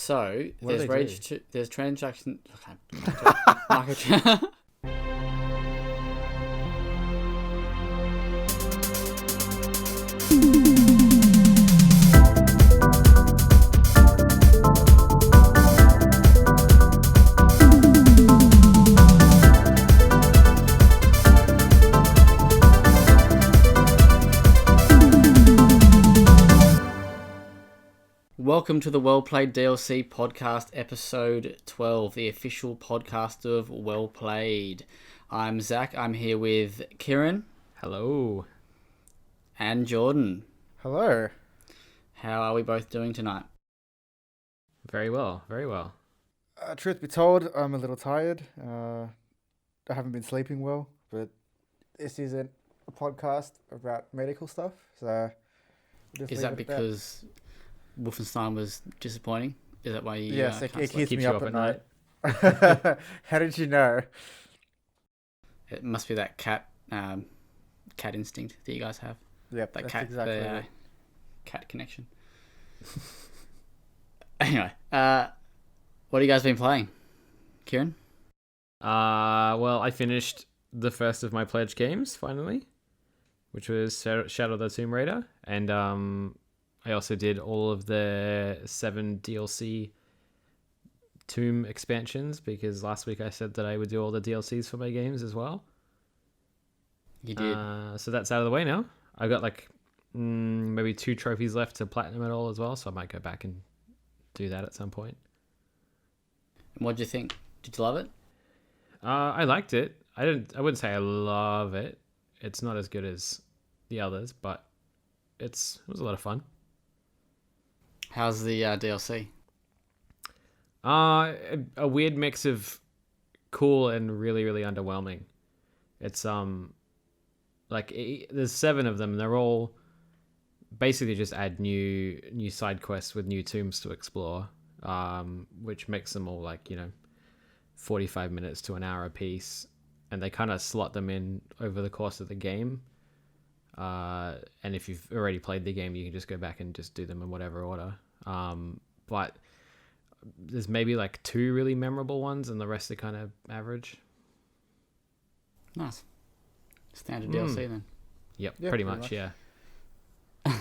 So What do there's they rage. do? There's transaction. Micro. Welcome to the WellPlayed DLC podcast, episode 12, the official podcast of WellPlayed. I'm Zach. I'm here with Kieran. Hello. And Jordan. Hello. How are we both doing tonight? Very well. Very well. Truth be told, I'm a little tired. I haven't been sleeping well, but this isn't a podcast about medical stuff, so we'll just Is leave that it at because Wolfenstein was disappointing? Is that why you Yes, it can't sleep? keeps Keeps me you up up at at night. How did you know? It must be that cat instinct that you guys have. Yep, That that's cat, exactly the it. cat connection. Anyway, what have you guys been playing? Kieran? Well, I finished the first of my pledge games finally, which was Shadow of the Tomb Raider, and I also did all of the 7 DLC Tomb expansions because last week I said that I would do all the DLCs for my games as well. You did. So that's out of the way now. I've got like maybe 2 trophies left to platinum it all as well, so I might go back and do that at some point. What did you think? Did you love it? I liked it. I wouldn't say I love it. It's not as good as the others, but it was a lot of fun. How's the DLC? A weird mix of cool and really, really underwhelming. It's there's 7 of them, and they're all basically just add new side quests with new tombs to explore, which makes them all 45 minutes to an hour a piece, and they kind of slot them in over the course of the game. And if you've already played the game, you can just go back and just do them in whatever order. But there's maybe 2 really memorable ones, and the rest are kind of average. Nice. Standard DLC then. Yep, Yeah, pretty pretty much, much. yeah.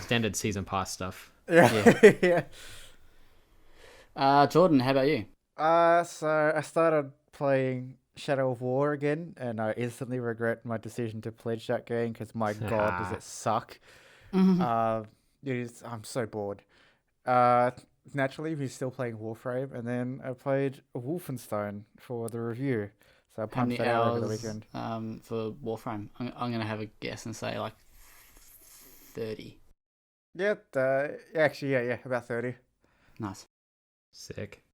Standard season pass stuff. Yeah. Jordan, how about you? So I started playing Shadow of War again, and I instantly regret my decision to pledge that game because my god, does it suck. I'm so bored. Naturally, we're still playing Warframe, and then I played Wolfenstein for the review. So I How punched many that out over the hours weekend. for Warframe? I'm going to have a guess and say 30. Yeah, about 30. Nice. Sick.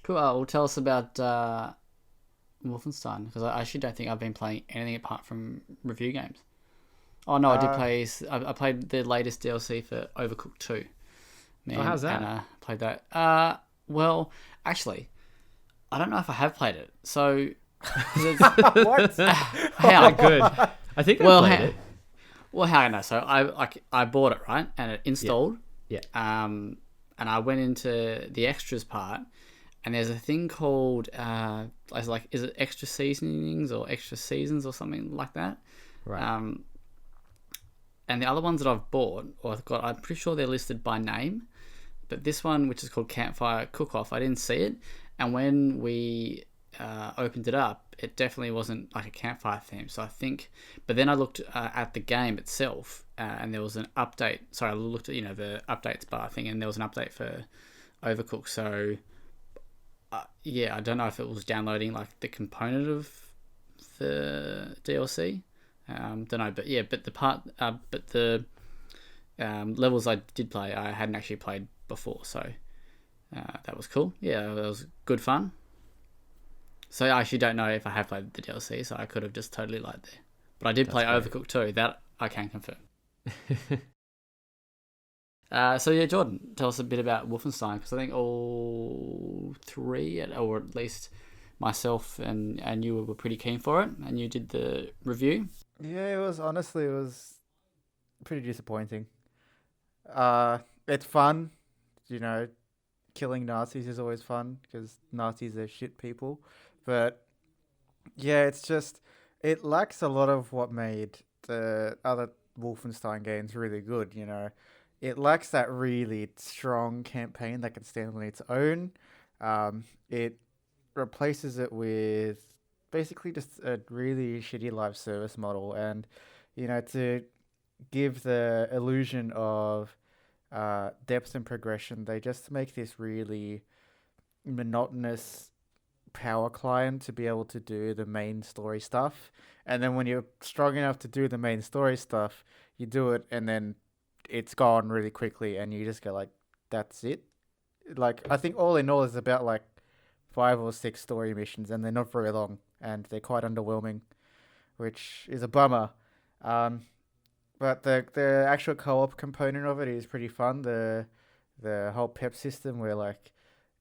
Cool. Well, tell us about Wolfenstein, because I actually don't think I've been playing anything apart from review games. Oh no, I did play. I played the latest DLC for Overcooked 2. Man, how's that? And played that. Well, actually, I don't know if I have played it. So, What? how? Good. I think I played it. Well, how I know? So I bought it, right, and it installed. Yeah. And I went into the extras part, and there's a thing called is it extra seasonings or extra seasons or something like that? Right. And the other ones that I've bought or I've got, I'm pretty sure they're listed by name, but this one, which is called Campfire Cook-Off, I didn't see it, and when we opened it up, it definitely wasn't like a campfire theme. So I think, but then I looked at the game itself, and there was an update. Sorry, I looked at the updates bar thing, and there was an update for Overcooked. So I don't know if it was downloading the component of the DLC. Don't know, but the levels I did play, I hadn't actually played before, so that was cool. Yeah, that was good fun. So I actually don't know if I have played the DLC, so I could have just totally lied there. But I did play great. Overcooked 2, that I can confirm. So yeah, Jordan, tell us a bit about Wolfenstein, because I think all 3, or at least myself and you were pretty keen for it, and you did the review. Yeah, it was pretty disappointing. It's fun, killing Nazis is always fun because Nazis are shit people. But yeah, it's just it lacks a lot of what made the other Wolfenstein games really good. It lacks that really strong campaign that can stand on its own. It replaces it with basically just a really shitty live service model, and to give the illusion of depth and progression, they just make this really monotonous power climb to be able to do the main story stuff. And then when you're strong enough to do the main story stuff, you do it, and then it's gone really quickly, and you just go like, "That's it." Like I think all in all is about like 5 or 6 story missions, and they're not very long, and they're quite underwhelming, which is a bummer. Um, but the actual co-op component of it is pretty fun. The whole pep system where like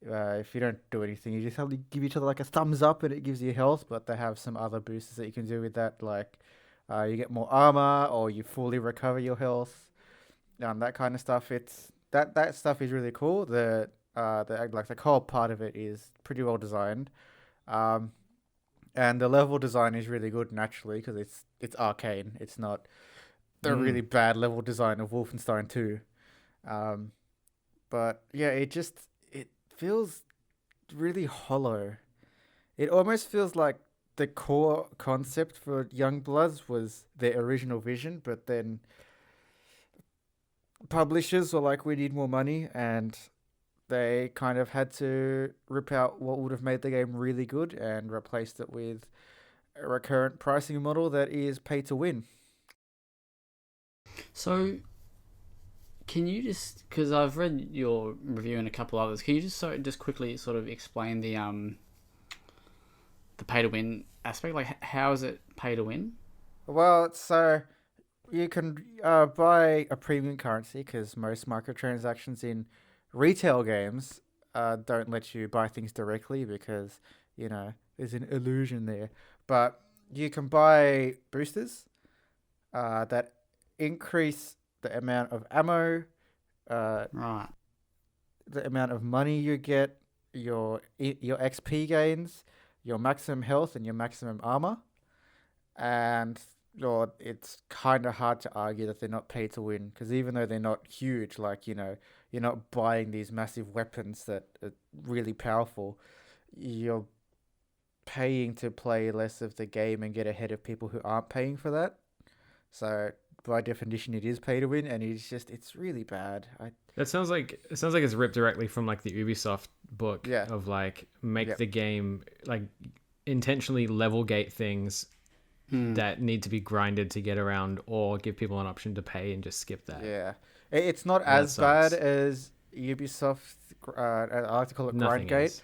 if you don't do anything, you just have to give each other like a thumbs up and it gives you health. But they have some other boosters that you can do with that, like you get more armor or you fully recover your health. That kind of stuff. That stuff is really cool. The co-op part of it is pretty well designed. Um, and the level design is really good naturally because it's arcane. It's not the really bad level design of Wolfenstein 2. But yeah, it feels really hollow. It almost feels like the core concept for Youngbloods was their original vision, but then publishers were like, we need more money, and they kind of had to rip out what would have made the game really good and replaced it with a recurrent pricing model that is pay to win. So, can you just, because I've read your review and a couple others, can you just quickly sort of explain the pay to win aspect? Like, how is it pay to win? Well, so you can buy a premium currency because most microtransactions in retail games don't let you buy things directly because, there's an illusion there. But you can buy boosters that increase the amount of ammo, Right. the amount of money you get, your XP gains, your maximum health, and your maximum armor. And it's kind of hard to argue that they're not pay to win because even though they're not huge, like you're not buying these massive weapons that are really powerful, you're paying to play less of the game and get ahead of people who aren't paying for that. So by definition, it is pay to win, and it's really bad. It sounds like it's ripped directly from like the Ubisoft book Yeah. of like make Yep. the game like intentionally level gate things that need to be grinded to get around, or give people an option to pay and just skip that. Yeah, it's not That as bad sucks. as Ubisoft. I like to call it Nothing Grindgate. is.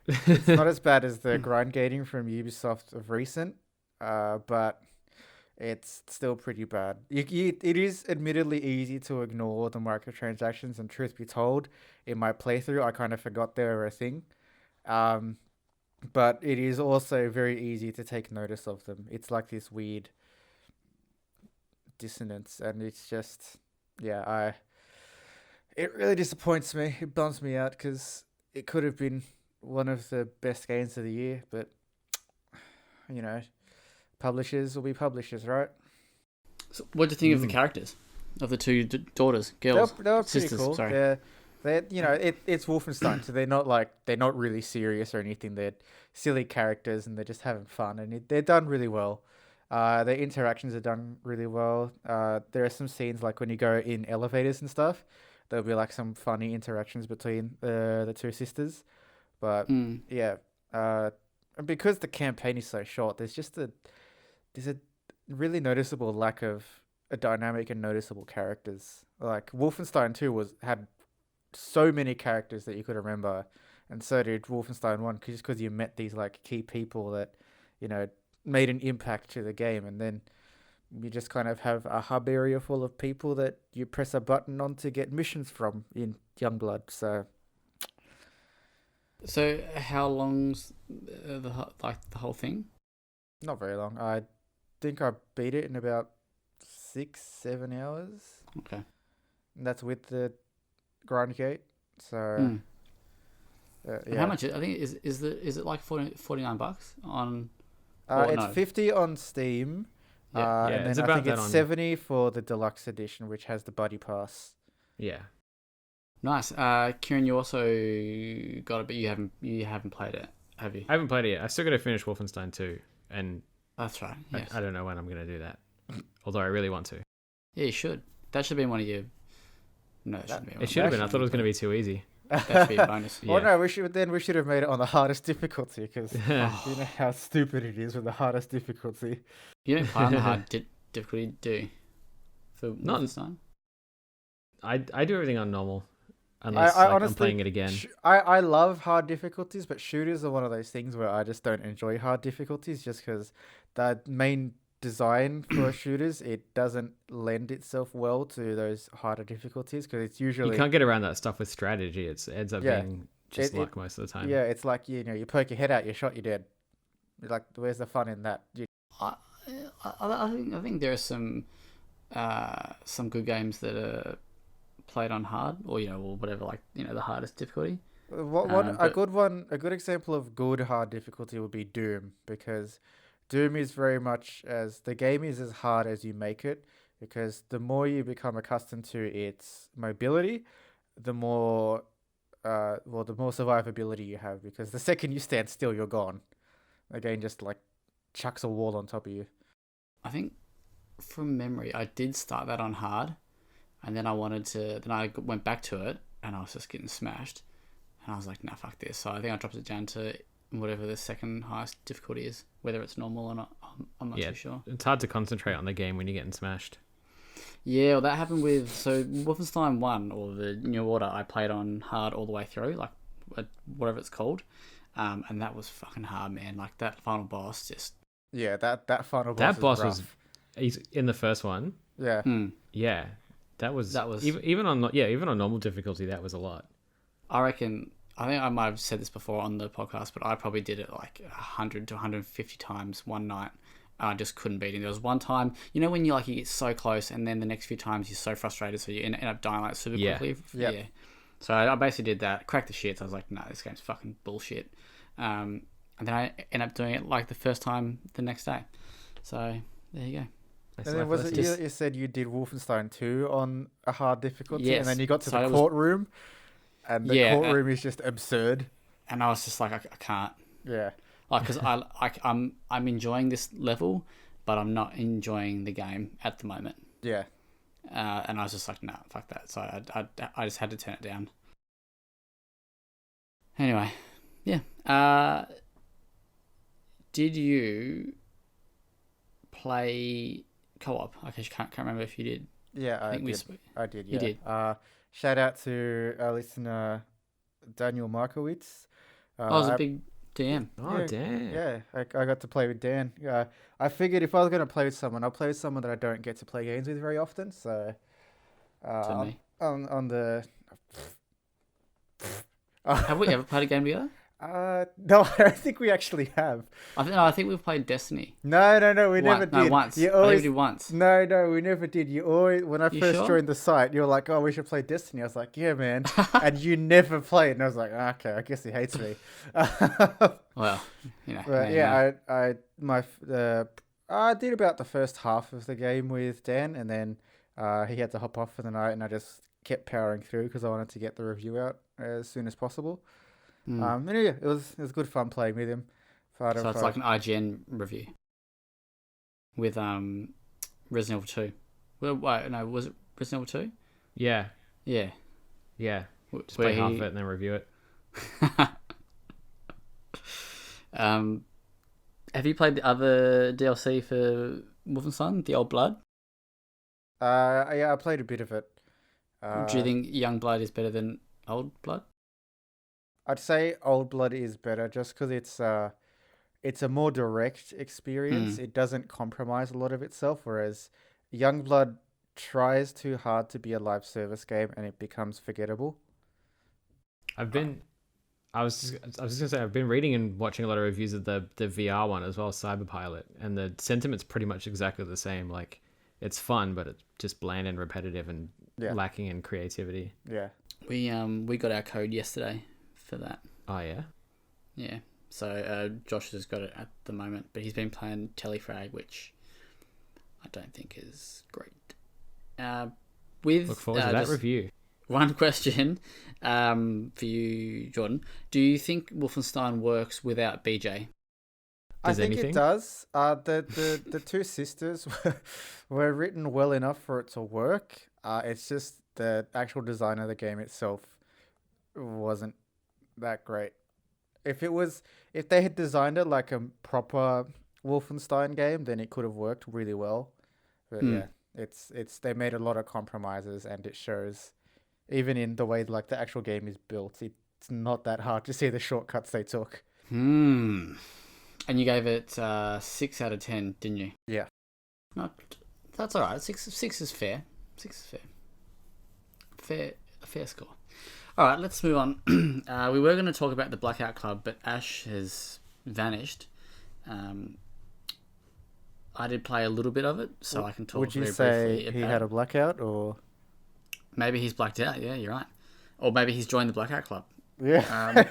It's not as bad as the grind gating from Ubisoft of recent, but it's still pretty bad. It is admittedly easy to ignore the microtransactions, and truth be told, in my playthrough, I kind of forgot they were a thing. But it is also very easy to take notice of them. It's like this weird dissonance, and it's just, yeah, it really disappoints me. It bums me out because it could have been one of the best games of the year, but publishers will be publishers, right? So what do you think of the characters of the two daughters, girls, They were pretty sisters? cool. Sorry. It's Wolfenstein, so they're not really serious or anything. They're silly characters, and they're just having fun, and they're done really well. Their interactions are done really well. There are some scenes like when you go in elevators and stuff. There'll be like some funny interactions between the two sisters, but yeah, because the campaign is so short, there's a really noticeable lack of a dynamic and noticeable characters. Like Wolfenstein 2 had so many characters that you could remember, and so did Wolfenstein 1, just because you met these like key people that made an impact to the game, and then you just kind of have a hub area full of people that you press a button on to get missions from in Youngblood. So how long's the whole thing? Not very long. I think I beat it in about 6-7 hours. Okay. And that's with the grind gate. So And how much? I think is it like 49 bucks on? It's no. 50 on Steam. Yeah, and it's then I about think that it's on- 70 for the deluxe edition, which has the buddy pass. Yeah. Nice. Kieran, you also got it, but you haven't played it, have you? I haven't played it yet. I still got to finish Wolfenstein 2, and That's right. Yes. I don't know when I'm going to do that. Although I really want to. Yeah, you should. That should be one of your. No, it shouldn't be. It should have been. I thought it was going to be too easy. That should be a bonus. Oh Yeah. no, we should have made it on the hardest difficulty because you know how stupid it is with the hardest difficulty. You don't play on the hard difficulty, do you? For Not- Wolfenstein? I do everything on normal, unless I like, honestly, I'm playing it again. I love hard difficulties, but shooters are one of those things where I just don't enjoy hard difficulties just because the main design for shooters, it doesn't lend itself well to those harder difficulties because it's usually You can't get around that stuff with strategy. It ends up Yeah. being just luck most of the time. yeah, it's like you poke your head out, you're shot, you're dead. Like, where's the fun in that? I think there are some good games that are played on hard or or whatever, like the hardest difficulty. A good example of good hard difficulty would be Doom, because Doom is very much the game is as hard as you make it, because the more you become accustomed to its mobility, the more survivability you have, because the second you stand still, you're gone. The game just like chucks a wall on top of you. I think from memory, I did start that on hard, and then I went back to it, and I was just getting smashed, and I was like, nah, fuck this. So I think I dropped it down to whatever the second highest difficulty is, whether it's normal or not. I'm not too sure. It's hard to concentrate on the game when you're getting smashed. Yeah, well, that happened with Wolfenstein 1 or the New Order. I played on hard all the way through, like whatever it's called, and that was fucking hard, man. Like that final boss, just Yeah, that final boss. That boss rough. was he's in the first one. Yeah. Yeah, that was even on normal difficulty. That was a lot. I think I might have said this before on the podcast, but I probably did it like 100 to 150 times one night. I just couldn't beat him. There was one time, when you get so close, and then the next few times you're so frustrated, so you end up dying like super quickly. Yep. Yeah. So I basically did that, cracked the shit. So I was like, no, this game's fucking bullshit. And then I ended up doing it like the first time the next day. So there you go. And then was it you said you did Wolfenstein 2 on a hard difficulty, Yes. and then you got to So the it was- courtroom, and the courtroom is just absurd. And I was just like, I can't. Yeah. Because I'm enjoying this level, but I'm not enjoying the game at the moment. Yeah. And I was just like, nah, fuck that. So I just had to turn it down. Anyway, yeah. Did you play co-op? I can't remember if you did. Yeah, I think did. I did, yeah. You did. Shout out to our listener, Daniel Markowitz. I was a big DM. Oh, yeah, damn. Yeah, I got to play with Dan. I figured if I was going to play with someone, I'll play with someone that I don't get to play games with very often. So, To me. on the... Have we ever played a game together? No, I don't think we actually have. I think we've played Destiny. No, we never did. No, once. You I always... think we did once. No, we never did. You always, when I You first sure? joined the site, you were like, "Oh, we should play Destiny." I was like, "Yeah, man," and you never played. And I was like, "Okay, I guess he hates me." Well, But yeah, I did about the first half of the game with Dan, and then he had to hop off for the night, and I just kept powering through because I wanted to get the review out as soon as possible. And yeah, it was good fun playing with him. So it's like an IGN review with Resident Evil 2. Well, wait, no, was it Resident Evil 2? Yeah. Yeah. Just play half of it and then review it. Have you played the other DLC for Wolfenstein, the Old Blood? Yeah, I played a bit of it. Do you think Youngblood is better than Old Blood? I'd say Old Blood is better just because it's a more direct experience. It doesn't compromise a lot of itself, whereas Youngblood tries too hard to be a live service game and it becomes forgettable. I was just gonna say I've been reading and watching a lot of reviews of the VR one as well, Cyberpilot, and the sentiment's pretty much exactly the same. Like, it's fun, but it's just bland and repetitive and lacking in creativity. Yeah. We got our code yesterday for that. Oh yeah. Yeah. So Josh has got it at the moment, but he's been playing Telefrag, which I don't think is great. Look forward to that review. One question for you, Jordan. Do you think Wolfenstein works without BJ? I think it does. The two sisters were written well enough for it to work. It's just the actual design of the game itself wasn't that great. If they had designed it like a proper Wolfenstein game, then it could have worked really well. But yeah, it's they made a lot of compromises, and it shows. Even in the way like the actual game is built, it's not that hard to see the shortcuts they took. And you gave it 6 out of 10, didn't you? Yeah. That's all right. Six is fair. 6 is fair. Fair score. All right, let's move on. We were going to talk about the Blackout Club, but Ash has vanished. I did play a little bit of it, so I can talk very briefly about it. Would you say he had a blackout, or...? Maybe he's blacked out, yeah, you're right. Or maybe he's joined the Blackout Club. Yeah.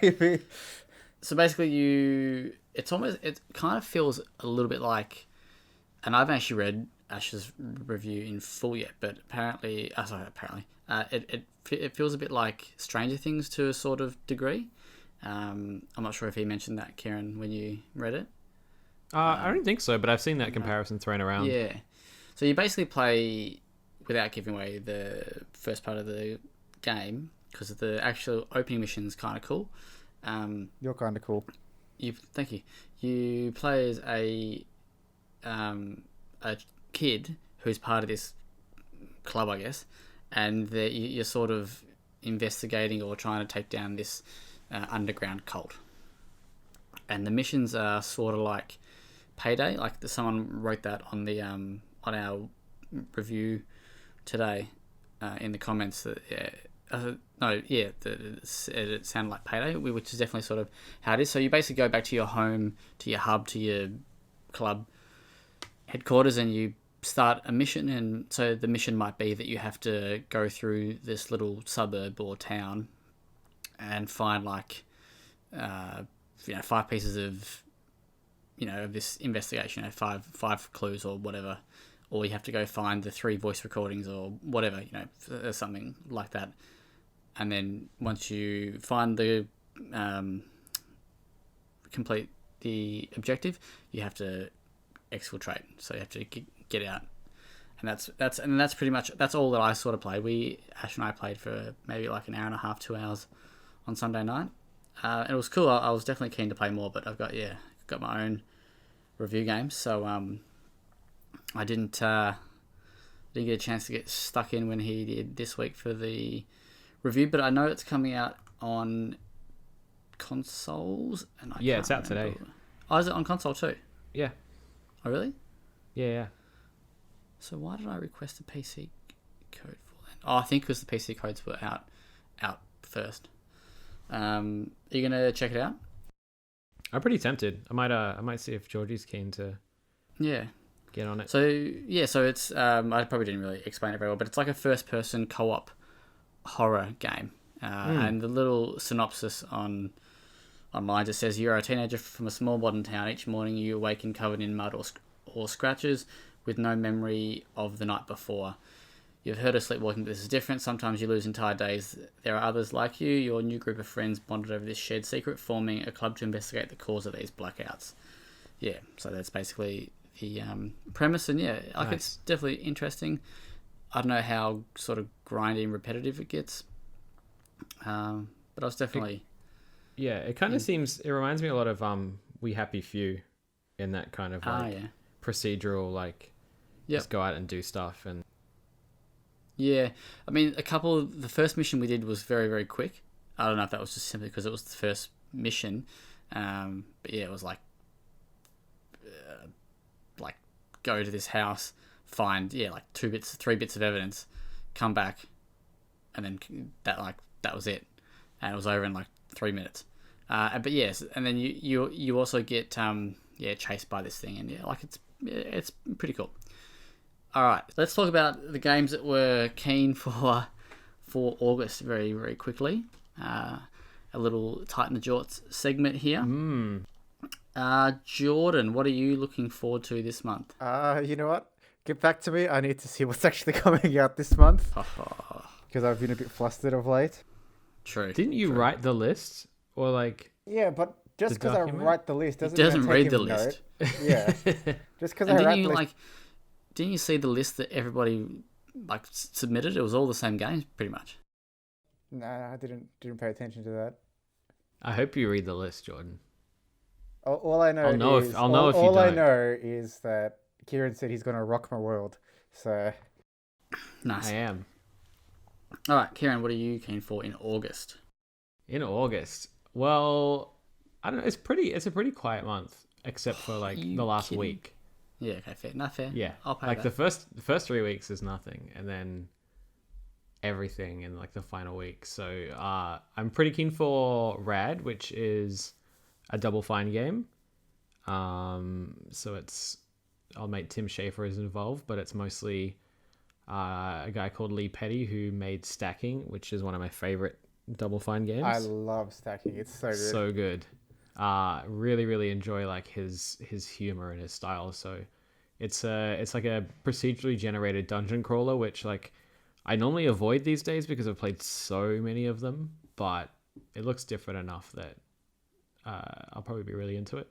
So basically it kind of feels a little bit like, and I haven't actually read Ash's review in full yet, but it feels a bit like Stranger Things to a sort of degree. I'm not sure if he mentioned that, Kieran, when you read it. I don't think so, but I've seen that comparison thrown around. Yeah. So you basically play, without giving away the first part of the game, because the actual opening mission is kind of cool. You're kind of cool. Thank you. You play as a kid who's part of this club, I guess, and you're sort of investigating or trying to take down this underground cult. And the missions are sort of like Payday. Like someone wrote that on the on our review today in the comments that it sounded like Payday, which is definitely sort of how it is. So you basically go back to your home, to your hub, to your club headquarters, and you start a mission. And so the mission might be that you have to go through this little suburb or town and find 5 pieces of this investigation, 5 clues or whatever, or you have to go find the 3 voice recordings or whatever, something like that. And then once you find complete the objective, you have to exfiltrate. So you have to get out, and that's pretty much all that I sort of played. Ash and I played for maybe like an hour and a half, 2 hours on Sunday night. And it was cool. I was definitely keen to play more, but I've got my own review games, so I didn't get a chance to get stuck in when he did this week for the review. But I know it's coming out on consoles, and it's out today. Oh, is it on console too? Yeah. Oh, really? Yeah. So why did I request a PC code for that? Oh, I think because the PC codes were out first. Are you gonna check it out? I'm pretty tempted. I might see if Georgie's keen to get on it. So it's I probably didn't really explain it very well, but it's like a first-person co-op horror game. And the little synopsis online just says, you're a teenager from a small modern town. Each morning you awaken covered in mud or scratches with no memory of the night before. You've heard of sleepwalking, but this is different. Sometimes you lose entire days. There are others like you. Your new group of friends bonded over this shared secret, forming a club to investigate the cause of these blackouts. Yeah, so that's basically the premise. And nice. It's definitely interesting. I don't know how sort of grindy and repetitive it gets. But I was definitely... it kind of seems... It reminds me a lot of We Happy Few in that kind of procedural, just go out and do stuff and... Yeah, I mean, the first mission we did was very, very quick. I don't know if that was just simply because it was the first mission. But yeah, it was like go to this house, find, 3 bits of evidence, come back, and then that was it. And it was over in 3 minutes. But yes, and then you also get, chased by this thing, and it's pretty cool. All right, let's talk about the games that were keen for August very, very quickly. And a little Tighten the Jorts segment here. Mm. Jordan, what are you looking forward to this month? You know what? Get back to me. I need to see what's actually coming out this month because I've been a bit flustered of late. True. Didn't you write the list? Or like... Yeah, but just because I document? write the list doesn't He doesn't mean I read take the him list. note. Yeah. Just because I And write didn't you the list. didn't you see the list that everybody submitted? It was all the same games, pretty much. No, I didn't pay attention to that. I hope you read the list, Jordan. All I know I'll know is if you all I don't. know is that Kieran said he's gonna rock my world. So Nice. I am. All right, Kieran, what are you keen for in August? In August. Well, I don't know. It's a pretty quiet month, except for like You the last kidding? week. Yeah, okay, fair. Not fair. Yeah, I'll pay like that. the first 3 weeks is nothing, and then everything in like the final week. So I'm pretty keen for Rad, which is a Double Fine game. So it's our mate Tim Schafer is involved, but it's mostly a guy called Lee Petty who made Stacking, which is one of my favorite Double Fine games. I love Stacking. It's so good. So good. Really, really enjoy like his humor and his style. So it's like a procedurally generated dungeon crawler, which like I normally avoid these days because I've played so many of them, but it looks different enough that I'll probably be really into it.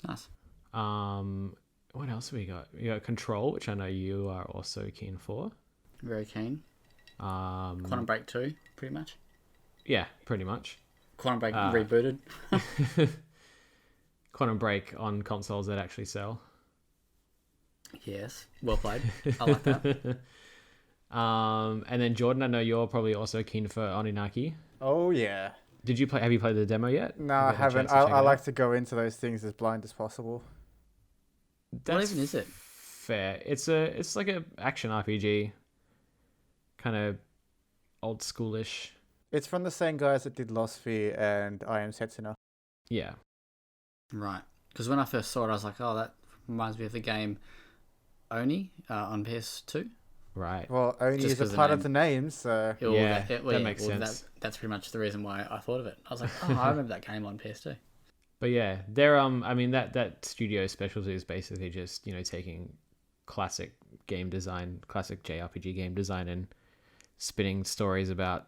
Nice. What else have we got? We got Control, which I know you are also keen for. Very keen. Quantum Break 2, pretty much. Yeah, pretty much. Quantum Break rebooted. Quantum Break on consoles that actually sell. Yes, well played. I like that. And then Jordan, I know you're probably also keen for Oninaki. Oh yeah. Did you play? Have you played the demo yet? No, Have you I had a haven't. chance to check I it like out? to go into those things as blind as possible. What even is it? Fair. It's like a action RPG, kind of old schoolish. It's from the same guys that did Lost Sphere and I Am Setsuna. Yeah. Right. Because when I first saw it, I was like, oh, that reminds me of the game Oni on PS2. Right. Well, Oni Just is a 'cause the part name. of the name, so Yeah, that makes sense. That's pretty much the reason why I thought of it. I was like, oh, I remember that game on PS2. But yeah, they're I mean that studio specialty is basically just, taking classic game design, classic JRPG game design and spinning stories about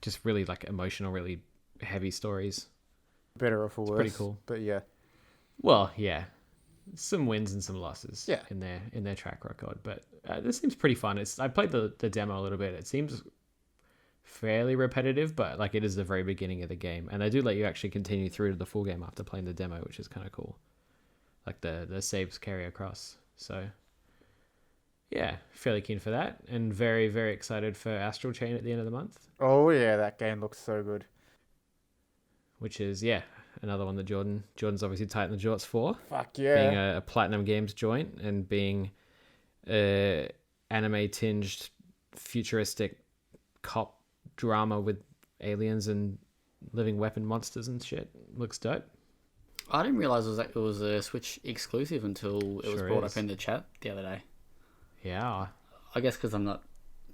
just really like emotional, really heavy stories. better or for worse. pretty cool. But yeah. Well, yeah. Some wins and some losses Yeah. in their track record, but this seems pretty fun. I played the demo a little bit. It seems fairly repetitive, but like it is the very beginning of the game, and they do let you actually continue through to the full game after playing the demo, which is kind of cool. Like the saves carry across. So yeah, fairly keen for that, and very, very excited for Astral Chain at the end of the month, Oh yeah, that game looks so good. which is another one that Jordan's obviously tightened the jorts for. Fuck Being yeah. a Platinum Games joint and being anime tinged futuristic cop drama with aliens and living weapon monsters and shit. Looks dope. I didn't realize it was a Switch exclusive until it was Sure brought is. up in the chat the other day. Yeah, I guess because I'm not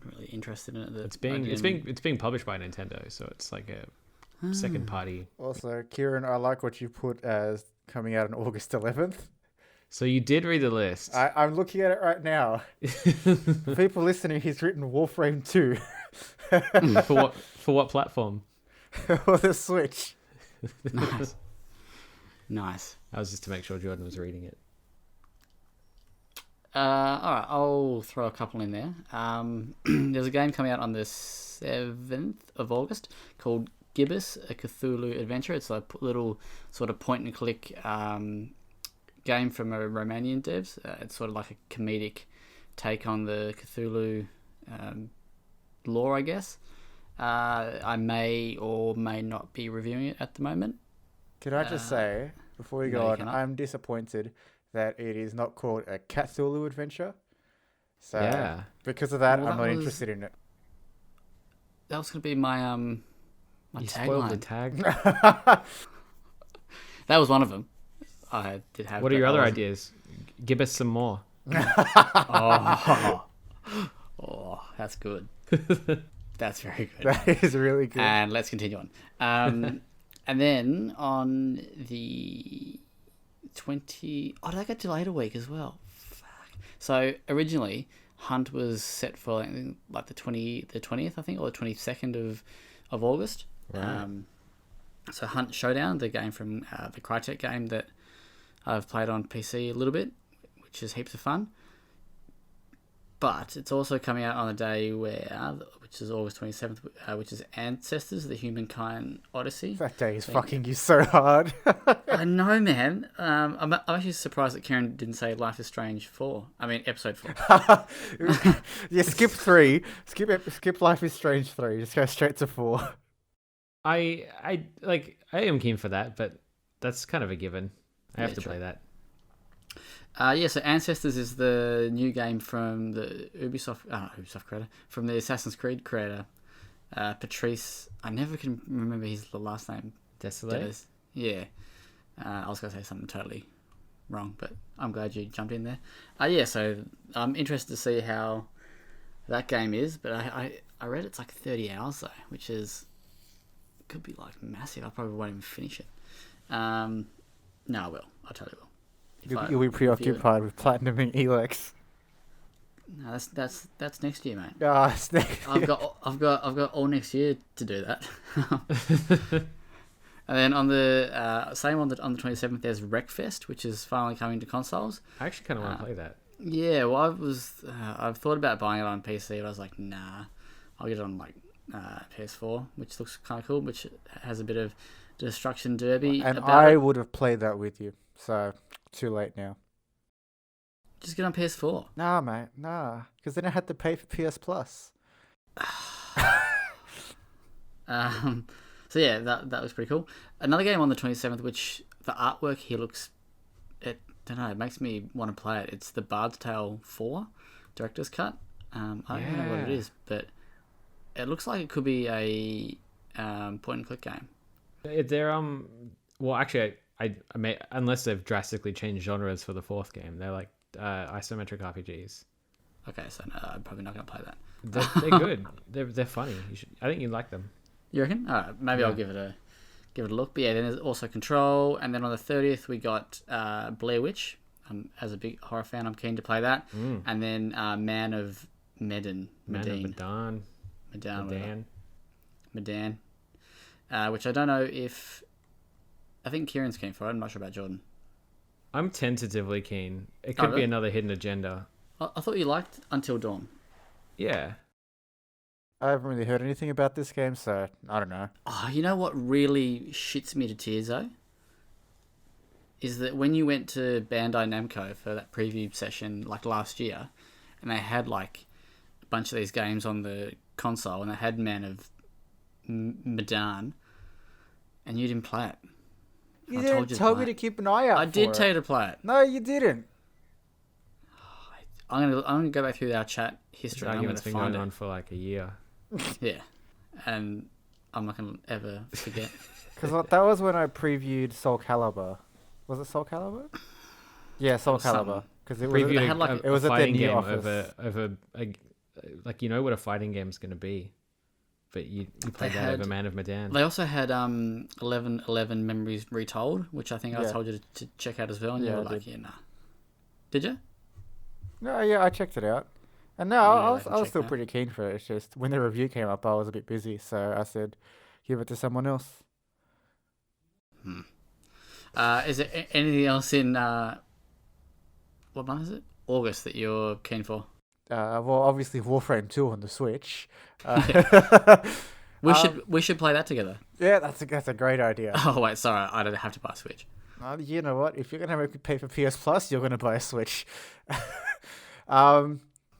really interested in it. it's being published by Nintendo, so it's like a second party. Also, Kieran, I like what you put as coming out on August 11th. So you did read the list. I'm looking at it right now. For people listening, he's written Warframe 2 For what platform? for the Switch. Nice. Nice. That was just to make sure Jordan was reading it. All right, I'll throw a couple in there. There's a game coming out on the 7th of August called Gibbous, a Cthulhu adventure. It's a little sort of point and click game from a Romanian devs. It's sort of like a comedic take on the Cthulhu lore, I guess. I may or may not be reviewing it at the moment. Can I just say, before we no, go you on, cannot. I'm disappointed that it is not called a Cthulhu adventure. So, Yeah. because of that, Well, I'm that not was- interested in it. That was going to be my my You spoiled the tagline. tag. That was one of them. I did have. What are but your I other wasn't- ideas? Give us some more. Oh, that's good. That's very good. That is really good. And let's continue on. And then on the 20... Oh, did I get delayed a week as well? Fuck. So originally, Hunt was set for like the 20th, I think, or the 22nd of August. Right. So Hunt Showdown, the game from the Crytek game that I've played on PC a little bit, which is heaps of fun. But it's also coming out on a day which is August 27th, which is Ancestors, the Humankind Odyssey. That day is fucking you so hard. I know, man. I'm actually surprised that Kieran didn't say Life is Strange 4. I mean, episode 4. Yeah, skip 3. Skip Life is Strange 3. Just go straight to 4. I am keen for that, but that's kind of a given. I have to true. play that. So Ancestors is the new game from the Ubisoft creator, from the Assassin's Creed creator, Patrice. I never can remember his last name. Desolate? Yeah. I was going to say something totally wrong, but I'm glad you jumped in there. So I'm interested to see how that game is, but I read it's like 30 hours though, which could be like massive. I probably won't even finish it. No, I will. I totally will. You'll be preoccupied with platinuming Elex. No, that's next year, mate. Ah, it's next year. I've got all next year to do that. And then on the same on the 27th, there's Wreckfest, which is finally coming to consoles. I actually kind of want to play that. Yeah, well, I've thought about buying it on PC, but I was like, nah, I'll get it on like PS4, which looks kind of cool, which has a bit of Destruction Derby. And about I it. would have played that with you, so too late now. Just get on PS4. Nah, mate, nah, because then I had to pay for PS Plus. So yeah, that was pretty cool. Another game on the 27th, which the artwork here looks, it makes me want to play it. It's the Bard's Tale 4 Director's Cut. I don't even know what it is, but it looks like it could be a point and click game. They're well, actually, I may, unless they've drastically changed genres for the fourth game, they're like isometric RPGs. Okay, so no, I'm probably not going to play that. They're good. They're funny. I think you'd like them. You reckon? All right, maybe I'll give it a look. But yeah, then there's also Control, and then on the 30th we got Blair Witch. As a big horror fan, I'm keen to play that. And then Man of Medan, Medan, which I don't know if. I think Kieran's keen for it. I'm not sure about Jordan. I'm tentatively keen. It could be another hidden agenda. I thought you liked Until Dawn. Yeah. I haven't really heard anything about this game, so I don't know. Oh, you know what really shits me to tears though? Is that when you went to Bandai Namco for that preview session like last year, and they had like a bunch of these games on the console, and they had Man of Medan, and you didn't play it. You didn't tell me to keep an eye out. I did tell you to play it. No, you didn't. I'm gonna go back through our chat history. This I'm argument's gonna been find going it. on for like a year. Yeah, and I'm not gonna ever forget. Because that was when I previewed Soul Calibur. Was it Soul Calibur? Yeah, Soul Calibur. Because it was Previewed it was a at their fighting new game office. over like, you know what a fighting game's going to be, but you played that over Man of Medan. They also had 1111 Memories Retold, which I think I told you to check out as well, and you were like, yeah, nah. Did you? No, yeah, I checked it out. And no, I was still pretty keen for it. It's just when the review came up, I was a bit busy, so I said, give it to someone else. Is there anything else in what month is it? August that you're keen for? Well, obviously Warframe 2 on the Switch. We should play that together. Yeah, that's a great idea. Oh wait, sorry, I don't have to buy a Switch. You know what? If you're gonna make me pay for PS Plus, you're gonna buy a Switch.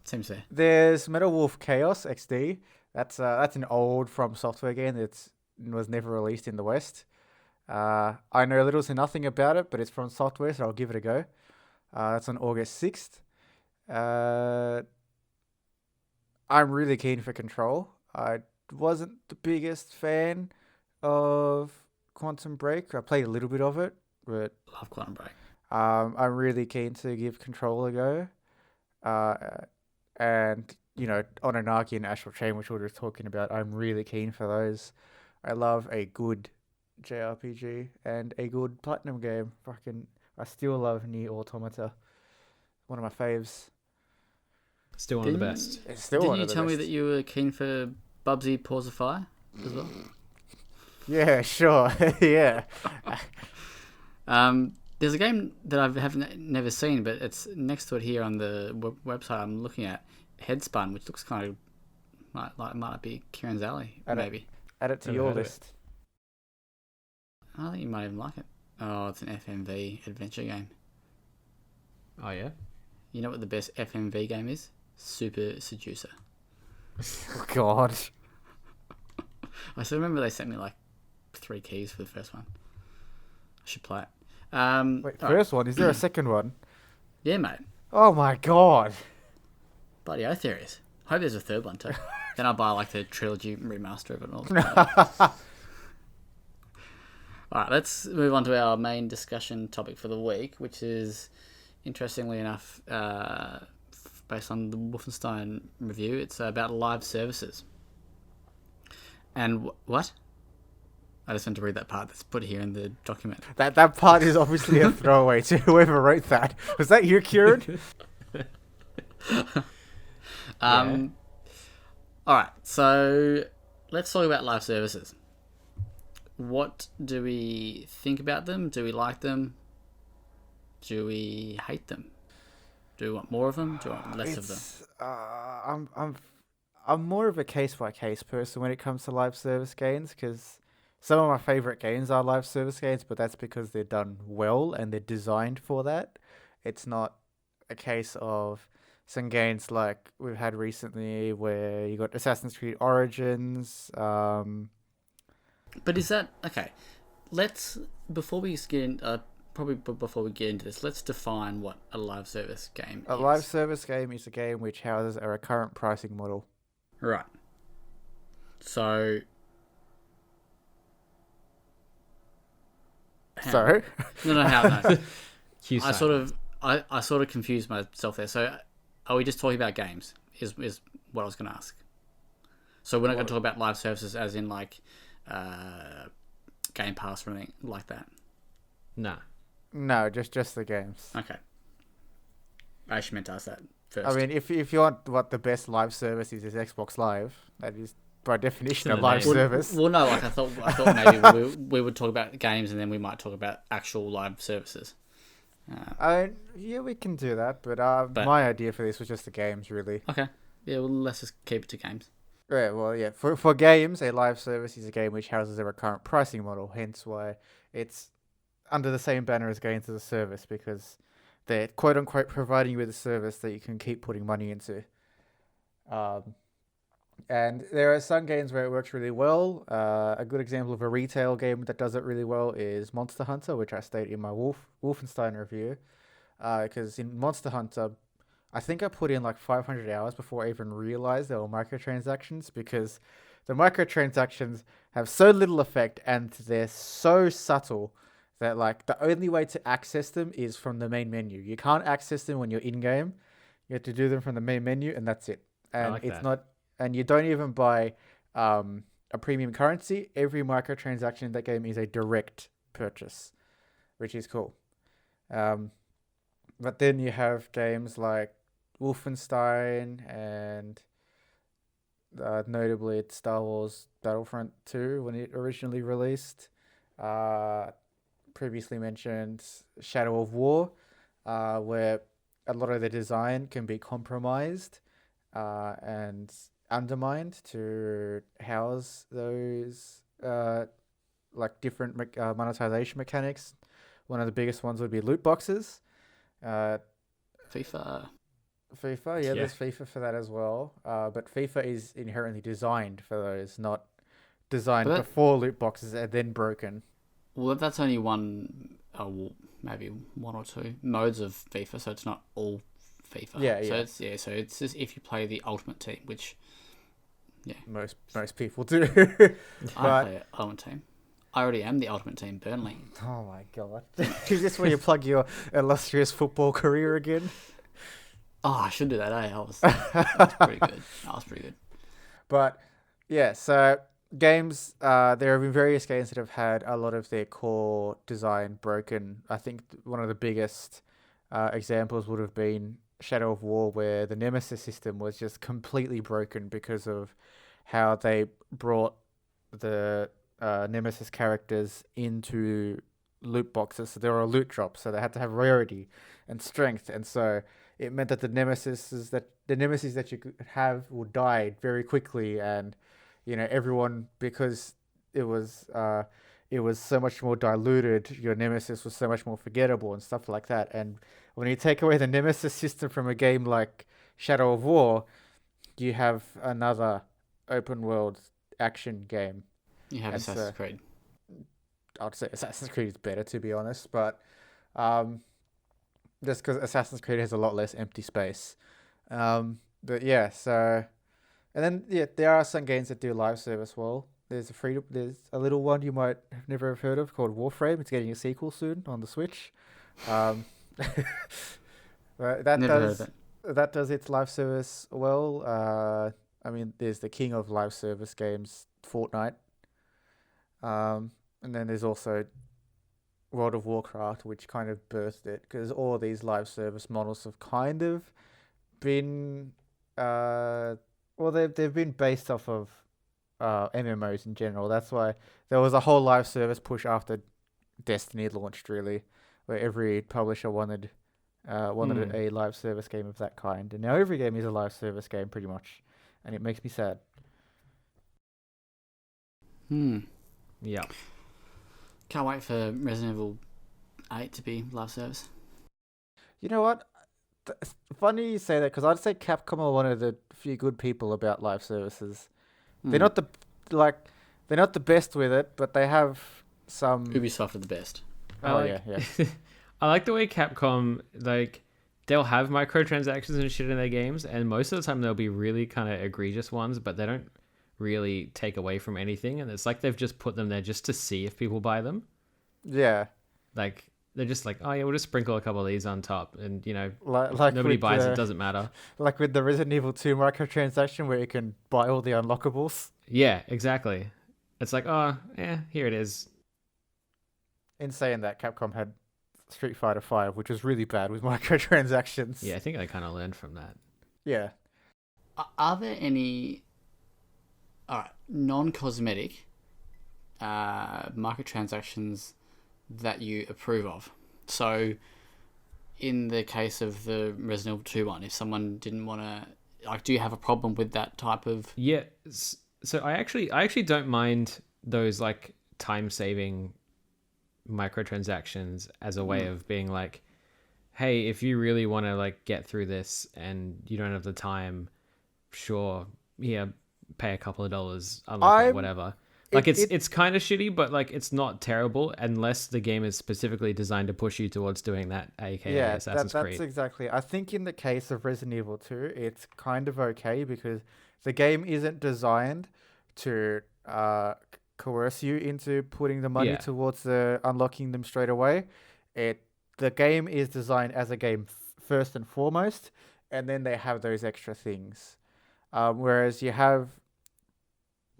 Seems fair. There's Metal Wolf Chaos XD. That's an old From Software game that was never released in the West. I know little to nothing about it, but it's from Software, so I'll give it a go. That's on August 6th. I'm really keen for Control. I wasn't the biggest fan of Quantum Break. I played a little bit of it, but Love Quantum Break. I'm really keen to give Control a go. And Ononagi and Astral Chain, which we were talking about, I'm really keen for those. I love a good JRPG and a good Platinum game. I still love Nier Automata. One of my faves. Still one of the best. It's still Didn't one you of the tell me best. that you were keen for Bubsy Paws of Fire as well? Yeah, sure. Yeah. There's a game that I haven't never seen, but it's next to it here on the website I'm looking at, Headspun, which looks kind of like might be Kieran's alley, maybe. Add it to Never your heard of list. I think you might even like it. Oh, it's an FMV adventure game. Oh yeah. You know what the best FMV game is? Super Seducer. Oh, God. I still remember they sent me like 3 keys for the first one. I should play it. Wait, first one? Is there a second one? Yeah, mate. Oh, my God. Bloody oath there is. Hope there's a third one too. Then I'll buy like the trilogy remaster of it all. Alright, let's move on to our main discussion topic for the week, which is, interestingly enough, based on the Wolfenstein review, it's about live services. And what? I just want to read that part that's put here in the document. That part is obviously a throwaway to whoever wrote that. Was that you, Kieran? Alright, so let's talk about live services. What do we think about them? Do we like them? Do we hate them? Do we want more of them? Do we want less of them? I'm more of a case by case person when it comes to live service games, because some of my favorite games are live service games, but that's because they're done well and they're designed for that. It's not a case of some games like we've had recently where you got Assassin's Creed Origins. But is that okay? Before we get into this, let's define what a live service game is. A live service game is a game which houses a recurrent pricing model. Right. So. So? No, how? No. Cue I silence. sort of confused myself there. So, are we just talking about games? Is what I was going to ask. So we're not going to talk about live services as in like Game Pass or anything like that. Nah. No, just the games. Okay. I actually meant to ask that first. I mean, if you want what the best live service is Xbox Live, that is by definition a in the live name. service. Well, no, like I thought maybe we would talk about games and then we might talk about actual live services. Yeah, we can do that, but my idea for this was just the games, really. Okay. Yeah, well, let's just keep it to games. Right, well, yeah. For games, a live service is a game which houses a recurrent pricing model, hence why it's under the same banner as games as a service, because they're quote-unquote providing you with a service that you can keep putting money into. And there are some games where it works really well. A good example of a retail game that does it really well is Monster Hunter, which I stated in my Wolfenstein review. Because in Monster Hunter, I think I put in like 500 hours before I even realized there were microtransactions, because the microtransactions have so little effect and they're so subtle that like the only way to access them is from the main menu. You can't access them when you're in game. You have to do them from the main menu, and that's it. And like it's that. not, and you don't even buy a premium currency. Every microtransaction in that game is a direct purchase, which is cool. But then you have games like Wolfenstein and notably it's Star Wars Battlefront 2 when it originally released. Previously mentioned Shadow of War, where a lot of the design can be compromised and undermined to house those like different monetization mechanics. One of the biggest ones would be loot boxes. FIFA, yeah, there's FIFA for that as well. But FIFA is inherently designed for those, not designed before loot boxes and then broken. Well, that's only maybe one or two modes of FIFA, so it's not all FIFA. Yeah. So it's just if you play the Ultimate Team, which most people do. I play Ultimate Team. I already am the Ultimate Team, Burnley. Oh my god! Is this where you plug your illustrious football career again? Oh, I should do that. That was pretty good. That was pretty good. But yeah, so games, there have been various games that have had a lot of their core design broken. I think one of the biggest examples would have been Shadow of War, where the Nemesis system was just completely broken because of how they brought the Nemesis characters into loot boxes. So they were a loot drop, so they had to have rarity and strength, and so it meant that the nemesis that you could have would die very quickly, and everyone, because it was uh it was so much more diluted, your nemesis was so much more forgettable and stuff like that. And when you take away the nemesis system from a game like Shadow of War, you have another open world action game. You have And Assassin's so Creed. I'd say Assassin's Creed is better, to be honest, but um just because Assassin's Creed has a lot less empty space. But yeah, so and then yeah, there are some games that do live service well. There's a little one you might have never have heard of called Warframe. It's getting a sequel soon on the Switch. Um, but Never heard of it. that does its live service well. I mean, there's the king of live service games, Fortnite. And then there's also World of Warcraft, which kind of birthed it, because all these live service models have kind of been, well, they've been based off of MMOs in general. That's why there was a whole live service push after Destiny launched, really, where every publisher wanted a live service game of that kind, and now every game is a live service game pretty much, and it makes me sad. Yeah. Can't wait for Resident Evil 8 to be live service. You know what? It's funny you say that, because I'd say Capcom are one of the few good people about live services. They're not they're not the best with it, but they have some. Ubisoft are the best. Yeah. I like the way Capcom, like, they'll have microtransactions and shit in their games, and most of the time they'll be really kind of egregious ones, but they don't really take away from anything, and it's like they've just put them there just to see if people buy them. Yeah. Like, they're just like, oh yeah, we'll just sprinkle a couple of these on top, and Like nobody with buys the, it, doesn't matter. Like with the Resident Evil 2 microtransaction, where you can buy all the unlockables. Yeah, exactly. It's like, oh yeah, here it is. In saying that, Capcom had Street Fighter 5, which was really bad with microtransactions. Yeah, I think I kind of learned from that. Yeah. Are there any non-cosmetic microtransactions that you approve of? So, in the case of the Resident Evil 2 one, if someone didn't want to, like, do you have a problem with that type of? Yeah, so I actually don't mind those, like, time-saving microtransactions as a way of being like, hey, if you really want to, like, get through this and you don't have the time, sure, here, pay a couple of dollars, unlock it, whatever. Like, it's kind of shitty, but, like, it's not terrible unless the game is specifically designed to push you towards doing that, aka Assassin's Creed. That's exactly. I think in the case of Resident Evil 2, it's kind of okay, because the game isn't designed to coerce you into putting the money towards unlocking them straight away. The game is designed as a game first and foremost, and then they have those extra things. Whereas you have,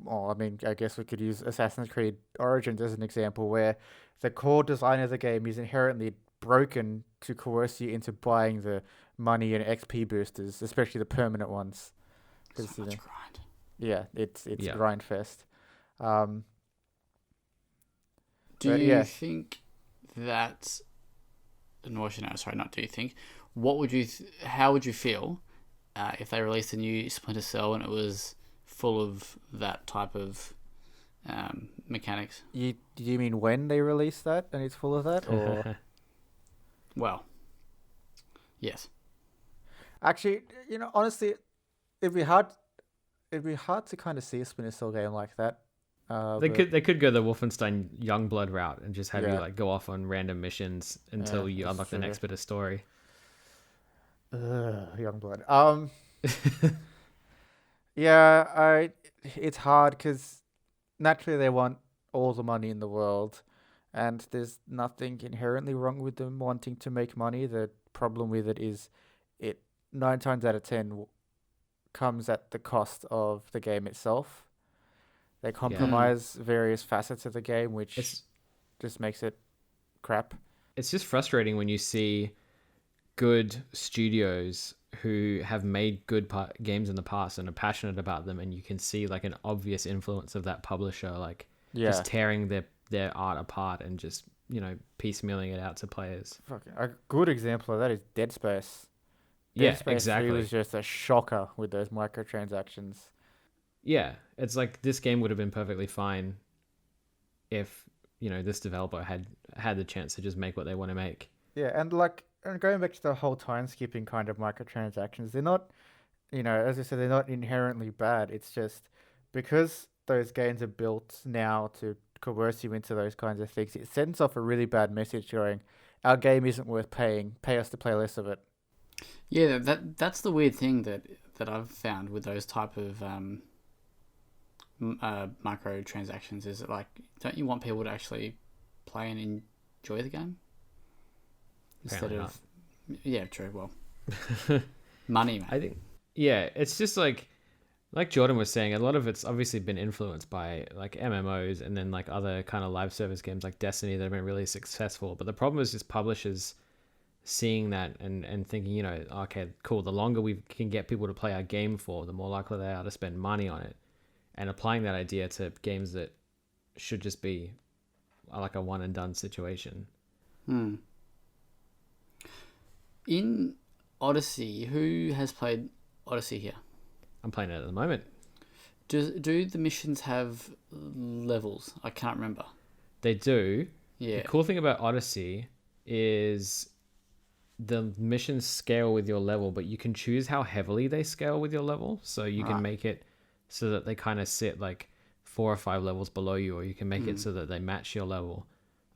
well, I mean, I guess we could use Assassin's Creed Origins as an example, where the core design of the game is inherently broken to coerce you into buying the money and XP boosters, especially the permanent ones. So much grind. Yeah, it's grind fest. Do you think that? No, sorry, not do you think? What would you? How would you feel if they released a new Splinter Cell and it was full of that type of mechanics? Do you mean when they release that and it's full of that, or? Well, yes. Actually, honestly, it'd be hard. It'd be hard to kind of see a Splinter Cell game like that. They could go the Wolfenstein Youngblood route and just have you, like, go off on random missions until you unlock the next bit of story. Youngblood. Yeah, it's hard because naturally they want all the money in the world, and there's nothing inherently wrong with them wanting to make money. The problem with it is nine times out of ten comes at the cost of the game itself. They compromise various facets of the game, which It's just makes it crap. it's just frustrating when you see good studios who have made good games in the past and are passionate about them, and you can see like an obvious influence of that publisher, like just tearing their art apart and just, you know, piecemealing it out to players. A good example of that is Dead Space. Yeah, Dead Space 3 exactly. was just a shocker with those microtransactions. Yeah, it's like this game would have been perfectly fine if, you know, this developer had the chance to just make what they want to make. Yeah, and going back to the whole time skipping kind of microtransactions, they're not, as I said, they're not inherently bad. It's just because those games are built now to coerce you into those kinds of things, it sends off a really bad message going, our game isn't worth paying. Pay us to play less of it. Yeah, that's the weird thing that I've found with those type of microtransactions is that, like, don't you want people to actually play and enjoy the game instead Apparently of yeah, true. Well, money, man. I think it's just like Jordan was saying, a lot of it's obviously been influenced by like MMOs and then like other kind of live service games like Destiny that have been really successful. But the problem is just publishers seeing that and thinking, you know, okay, cool, the longer we can get people to play our game for, the more likely they are to spend money on it, and applying that idea to games that should just be like a one and done situation. In Odyssey, who has played Odyssey here? I'm playing it at the moment. Do the missions have levels? I can't remember. They do. Yeah. The cool thing about Odyssey is the missions scale with your level, but you can choose how heavily they scale with your level. So you can make it so that they kind of sit like 4 or 5 levels below you, or you can make it so that they match your level.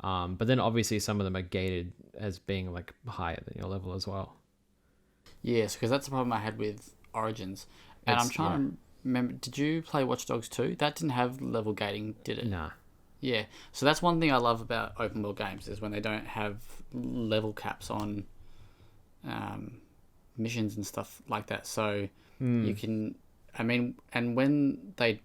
But then obviously some of them are gated as being like higher than your level as well. Yes, because that's the problem I had with Origins. And I'm trying to remember, did you play Watch Dogs 2? That didn't have level gating, did it? Nah. Yeah. So that's one thing I love about open world games is when they don't have level caps on missions and stuff like that. So you can, I mean, and when they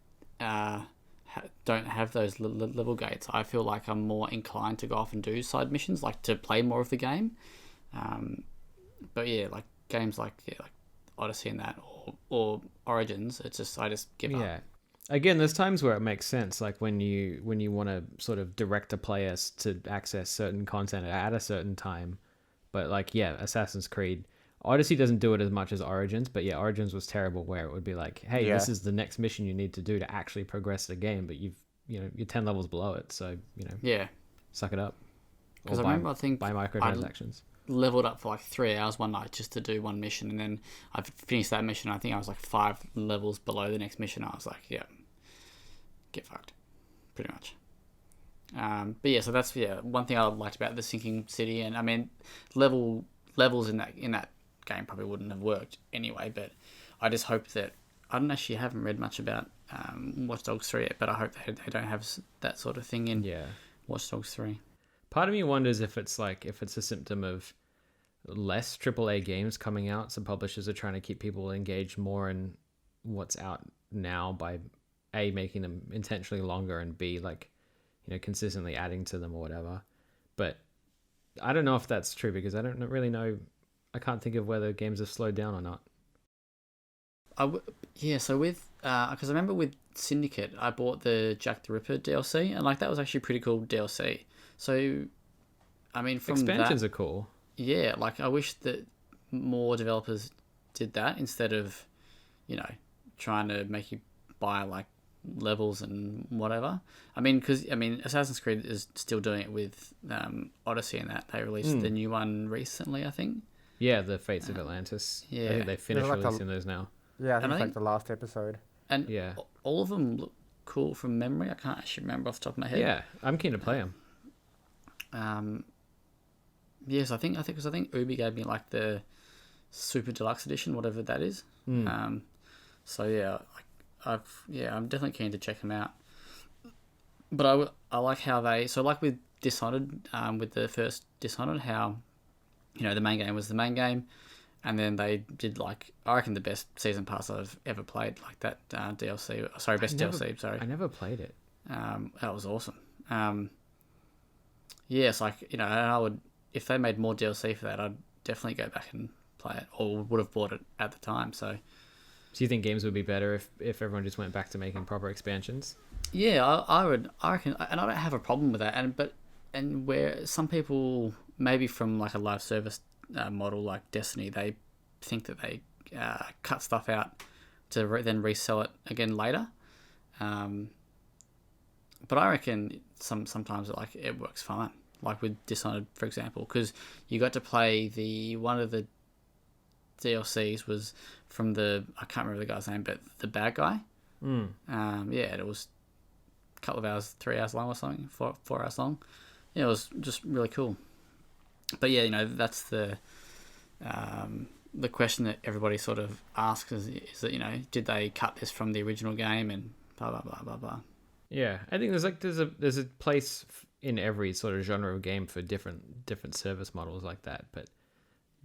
don't have those level gates, I feel like I'm more inclined to go off and do side missions, like to play more of the game. But yeah, like games like Odyssey and that, or Origins, it's just I just give up. Yeah. Again, there's times where it makes sense, like when you want to sort of direct a player to access certain content at a certain time. But like, yeah, Assassin's Creed, Odyssey doesn't do it as much as Origins, but yeah, Origins was terrible where it would be like, hey, this is the next mission you need to do to actually progress the game, but you're 10 levels below it, so suck it up. Because I remember, I think buy microtransactions. Leveled up for like 3 hours one night just to do one mission, and then I finished that mission. I think I was like 5 levels below the next mission. I was like, yeah, get fucked, pretty much. But yeah, so that's one thing I liked about the Sinking City, and I mean, levels in that game probably wouldn't have worked anyway. But I just hope that I haven't read much about Watch Dogs 3 yet, but I hope they don't have that sort of thing in Watch Dogs 3. Part of me wonders if it's a symptom of less AAA games coming out, so publishers are trying to keep people engaged more in what's out now by A, making them intentionally longer, and B, like, consistently adding to them or whatever. But I don't know if that's true, because I don't really know. I can't think of whether games have slowed down or not. So with because I remember with Syndicate, I bought the Jack the Ripper DLC, and like that was actually pretty cool DLC. So, I mean, from expansions are cool. Yeah, like I wish that more developers did that instead of, trying to make you buy like levels and whatever. I mean, because Assassin's Creed is still doing it with Odyssey and that. They released the new one recently, I think. Yeah, the Fates of Atlantis. Yeah, I think they finished releasing those now. Yeah, I think it's like the last episode. And all of them look cool from memory. I can't actually remember off the top of my head. Yeah, I'm keen to play them. Yes, I think Ubi gave me like the Super Deluxe Edition, whatever that is. So yeah, I'm definitely keen to check them out. But I like how like with Dishonored, with the first Dishonored, how the main game was the main game, And then they did like, I reckon, the best season pass I've ever played, like that DLC. Sorry, best DLC. Sorry, I never played it. that was awesome. Yes, like, and I would, if they made more DLC for that, I'd definitely go back and play it, or would have bought it at the time. So, Do you think games would be better if everyone just went back to making proper expansions? yeah, I reckon, and I don't have a problem with that. And where some people, maybe from like a live service model like Destiny, they think that they cut stuff out to then resell it again later. But I reckon sometimes like it works fine. Like with Dishonored, for example, because you got to play one of the DLCs was from I can't remember the guy's name, but the bad guy. Mm. Yeah, it was a couple of hours, 3 hours long or something, 4 hours long. Yeah, it was just really cool. But yeah, that's the question that everybody sort of asks is that, did they cut this from the original game and blah blah blah blah blah. Yeah, I think there's a place in every sort of genre of game for different service models like that. But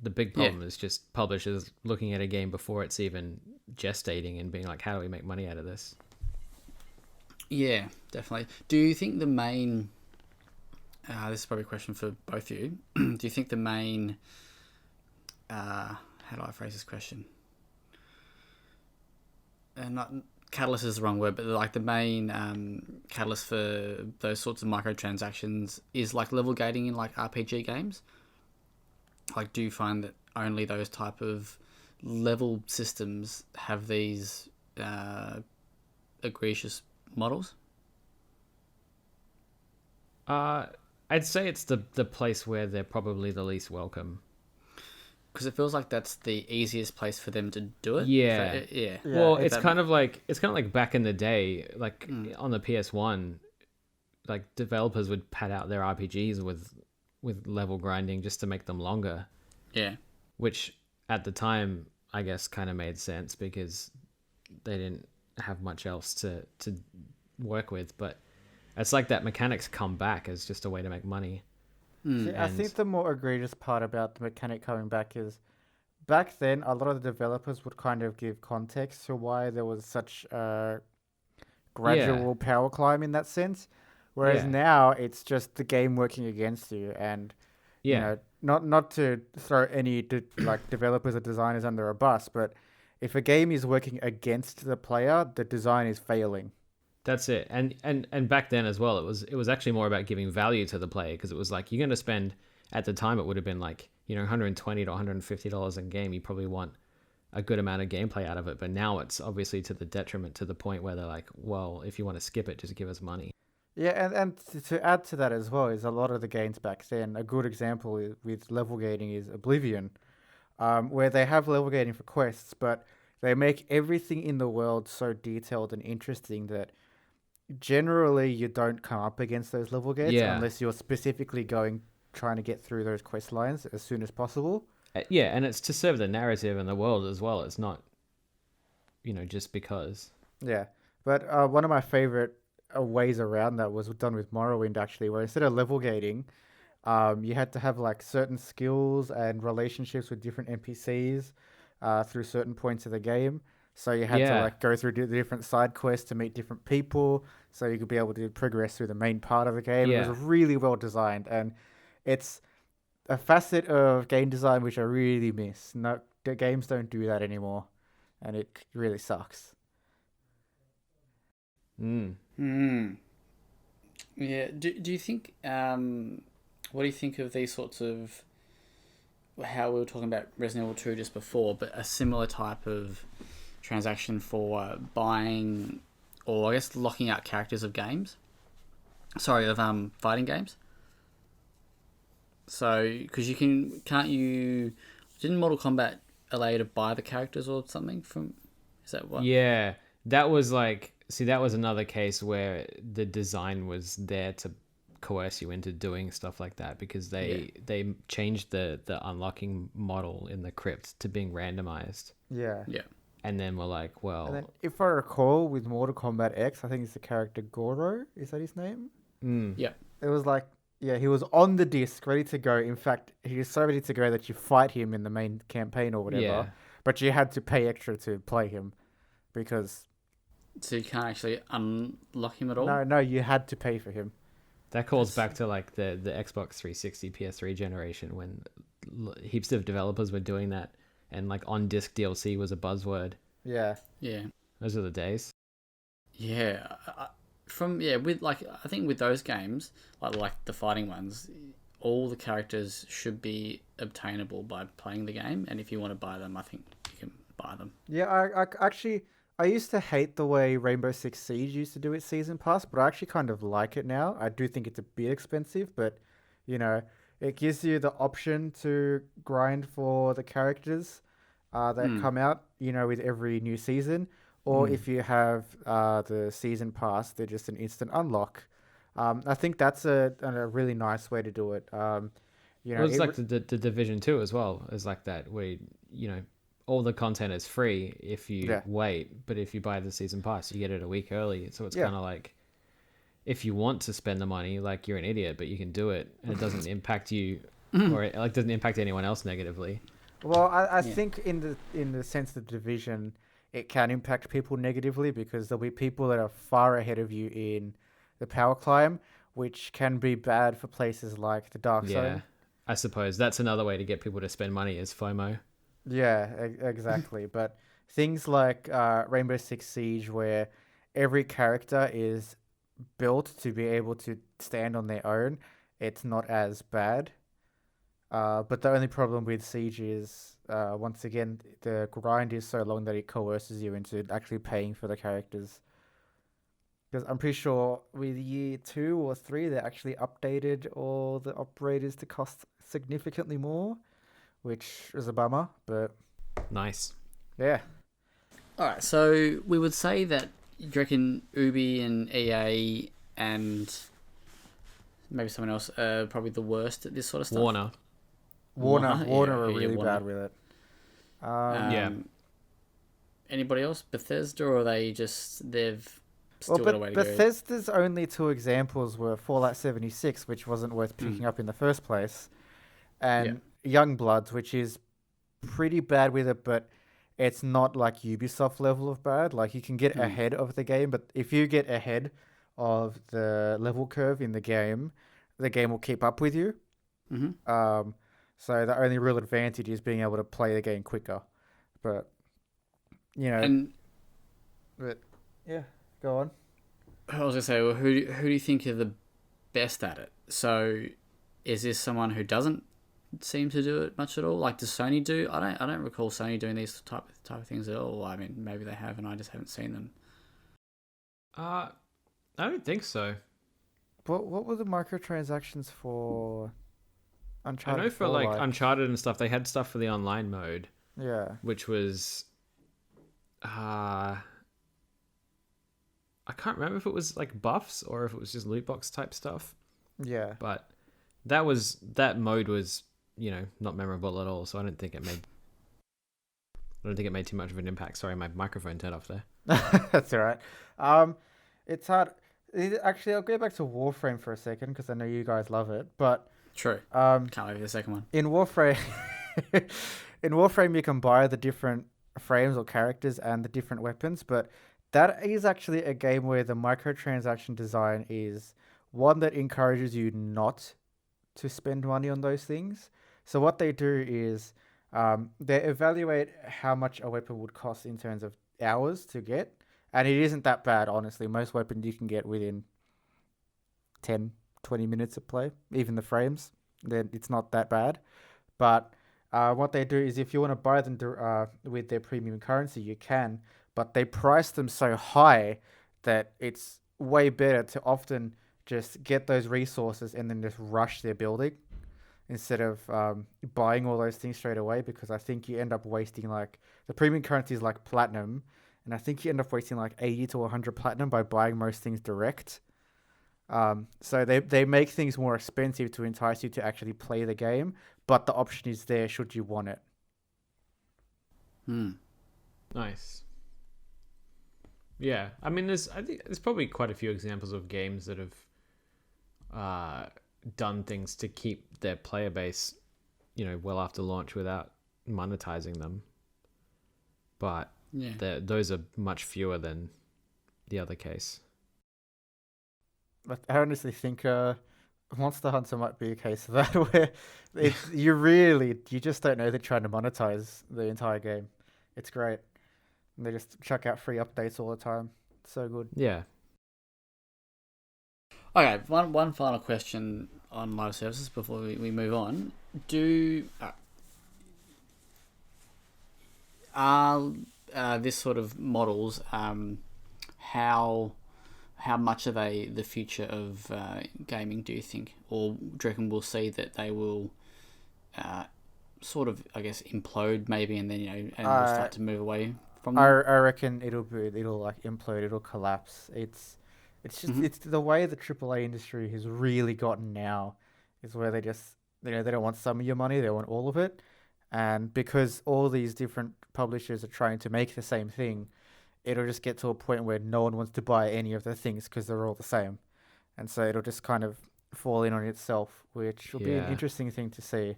the big problem is just publishers looking at a game before it's even gestating and being like, how do we make money out of this? Yeah, definitely. Do you think the main this is probably a question for both of you. Do you think the main how do I phrase this question? Not catalyst is the wrong word, but like the main catalyst for those sorts of microtransactions is like level gating in like RPG games. Like, do you find that only those type of level systems have these egregious models? I'd say it's the place where they're probably the least welcome. Because it feels like that's the easiest place for them to do it. Yeah. Yeah. Well, it's kind of like back in the day, like on the PS1, like developers would pad out their RPGs with level grinding just to make them longer. Yeah. Which at the time, I guess, kind of made sense because they didn't have much else to work with. But it's like that mechanics come back as just a way to make money. See, I think the more egregious part about the mechanic coming back is back then a lot of the developers would kind of give context to why there was such a gradual power climb in that sense. Whereas now it's just the game working against you, and not to throw any developers or designers under a bus, but if a game is working against the player, the design is failing. That's it. And back then as well, it was actually more about giving value to the player, because it was like, you're going to spend, at the time it would have been like, $120 to $150 in game. You probably want a good amount of gameplay out of it. But now it's obviously to the detriment, to the point where they're like, well, if you want to skip it, just give us money. Yeah, and to add to that as well is a lot of the games back then, a good example with level gating is Oblivion, where they have level gating for quests, but they make everything in the world so detailed and interesting that generally you don't come up against those level gates unless you're specifically trying to get through those quest lines as soon as possible. Yeah, and it's to serve the narrative and the world as well. It's not, just because. Yeah, but one of my favorite ways around that was done with Morrowind, actually, where instead of level gating, you had to have like certain skills and relationships with different NPCs through certain points of the game. So you had to like go through the different side quests to meet different people, so you could be able to progress through the main part of the game. It was really well designed, and it's a facet of game design which I really miss. No, the games don't do that anymore, and it really sucks. Yeah. Do you think what do you think of these sorts of, how we were talking about Resident Evil 2 just before, but a similar type of transaction for buying, or I guess locking out characters of games? Sorry, of fighting games. So, because didn't Mortal Kombat allow you to buy the characters or something from, is that what? Yeah, that was like, that was another case where the design was there to coerce you into doing stuff like that, because they changed the unlocking model in the crypt to being randomized. Yeah. And then we're like, well... And then, if I recall, with Mortal Kombat X, I think it's the character Goro. Is that his name? Yeah. It was like, Yeah, he was on the disc, ready to go. In fact, he was so ready to go that you fight him in the main campaign or whatever. Yeah. But you had to pay extra to play him because So you can't actually unlock him at all. no, you had to pay for him. That calls back to like the Xbox 360, PS3 generation when heaps of developers were doing that, and like on disc DLC was a buzzword. Yeah. Yeah. Those are the days. Yeah. With like I think with those games, like the fighting ones, all the characters should be obtainable by playing the game, and if you want to buy them, I think you can buy them. Yeah, I actually I used to hate the way Rainbow Six Siege used to do its season pass, but I actually kind of like it now. I do think it's a bit expensive, but you know, it gives you the option to grind for the characters that come out, you know, with every new season. Or if you have the season pass, they're just an instant unlock. I think that's a really nice way to do it. You know, Well, it's like the Division 2 as well is like that, where you know all the content is free if you wait, but if you buy the season pass, you get it a week early. So it's kind of like if you want to spend the money, like you're an idiot, but you can do it, and it doesn't impact you, or it like doesn't impact anyone else negatively. Well, I think in the sense of the Division, it can impact people negatively because there'll be people that are far ahead of you in the power climb, which can be bad for places like the Dark Zone. I suppose that's another way to get people to spend money is FOMO. Yeah, exactly. But things like Rainbow Six Siege, where every character is built to be able to stand on their own, it's not as bad. But the only problem with Siege is, once again, the grind is so long that it coerces you into actually paying for the characters. Because I'm pretty sure with year 2 or 3, they actually updated all the operators to cost significantly more, which is a bummer, but Nice. yeah. All right, so we would say that you reckon Ubi and EA and maybe someone else are probably the worst at this sort of stuff. Warner. Warner are okay, really Warner. bad with it. Yeah. Anybody else? Bethesda, or are they just they've still Well, got a but way to go? Bethesda's only 2 examples were Fallout 76, which wasn't worth picking up in the first place, and Youngblood, which is pretty bad with it, but it's not like Ubisoft level of bad. Like, you can get ahead of the game, but if you get ahead of the level curve in the game will keep up with you. Mm-hmm. So the only real advantage is being able to play the game quicker. But, you know... But, yeah, go on. I was gonna say, well, who do you think are the best at it? So, is this someone who doesn't seem to do it much at all? Like, does Sony do? I don't recall Sony doing these type of things at all. I mean, maybe they have, and I just haven't seen them. I don't think so. What were the microtransactions for Uncharted? I know for 4 like Uncharted and stuff, they had stuff for the online mode, Yeah. which was, I can't remember if it was like buffs or if it was just loot box type stuff. Yeah. But that mode was, you know, not memorable at all. So I don't think it made too much of an impact. Sorry, my microphone turned off there. That's all right. It's hard. Actually, I'll go back to Warframe for a second because I know you guys love it. But True. Can't wait for the second one. in Warframe, you can buy the different frames or characters and the different weapons. But that is actually a game where the microtransaction design is one that encourages you not to spend money on those things. So what they do is they evaluate how much a weapon would cost in terms of hours to get. And it isn't that bad, honestly. Most weapons you can get within 10, 20 minutes of play, even the frames. Then it's not that bad. But what they do is if you want to buy them with their premium currency, you can. But they price them so high that it's way better to often just get those resources and then just rush their building instead of buying all those things straight away, because I think you end up wasting, like, the premium currency is like platinum, and I think you end up wasting like 80 to 100 platinum by buying most things direct. So they make things more expensive to entice you to actually play the game, but the option is there should you want it. Nice. Yeah, I mean, I think there's probably quite a few examples of games that have done things to keep their player base, well after launch without monetizing them. But those are much fewer than the other case. But I honestly think Monster Hunter might be a case of that where you just don't know they're trying to monetize the entire game. It's great. And they just chuck out free updates all the time. So good. Yeah. Okay, one final question on live services before we move on. Are this sort of models, how much are they the future of gaming, do you think? Or do you reckon we'll see that they will sort of, I guess, implode maybe, and then, and we'll start to move away from them? I reckon it'll like implode, it'll collapse. It's just it's the way the AAA industry has really gotten now is where they just they don't want some of your money, they want all of it. And because all these different publishers are trying to make the same thing, it'll just get to a point where no one wants to buy any of the things because they're all the same. And so it'll just kind of fall in on itself, which will be an interesting thing to see.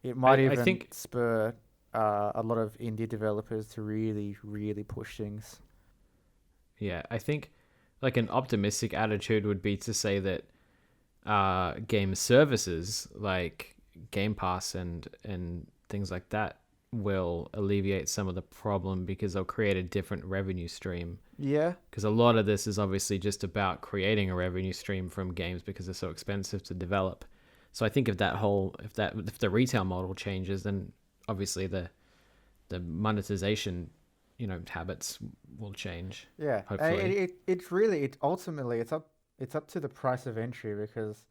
It might I think spur a lot of indie developers to really, really push things. Yeah, I think like an optimistic attitude would be to say that game services like Game Pass and things like that will alleviate some of the problem because they'll create a different revenue stream. Yeah. Because a lot of this is obviously just about creating a revenue stream from games because they're so expensive to develop. So I think if the retail model changes, then obviously the monetization, habits will change. Yeah. Hopefully. Ultimately it's up to the price of entry, because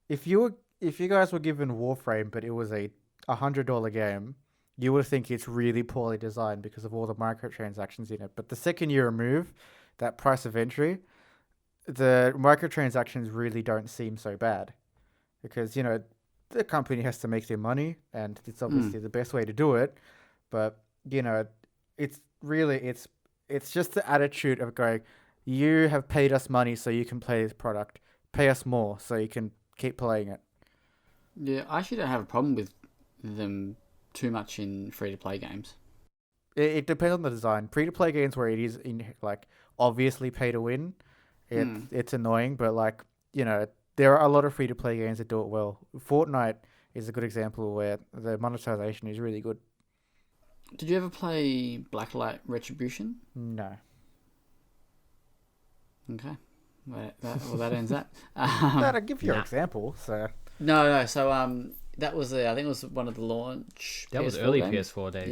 if you guys were given Warframe but it was a $100 game, you would think it's really poorly designed because of all the microtransactions in it. But the second you remove that price of entry, the microtransactions really don't seem so bad, because the company has to make their money and it's obviously the best way to do it. But it's just the attitude of going, you have paid us money so you can play this product, pay us more so you can keep playing it. Yeah, I actually don't have a problem with them too much in free-to-play games. It depends on the design. Free-to-play games where it is obviously pay to win, it's annoying. But there are a lot of free-to-play games that do it well. Fortnite is a good example where the monetization is really good. Did you ever play Blacklight Retribution? No. Okay. Well, that ends that. I'll give you an example. So no. So that was I think it was one of the launch. That PS4 was early games. PS4 days.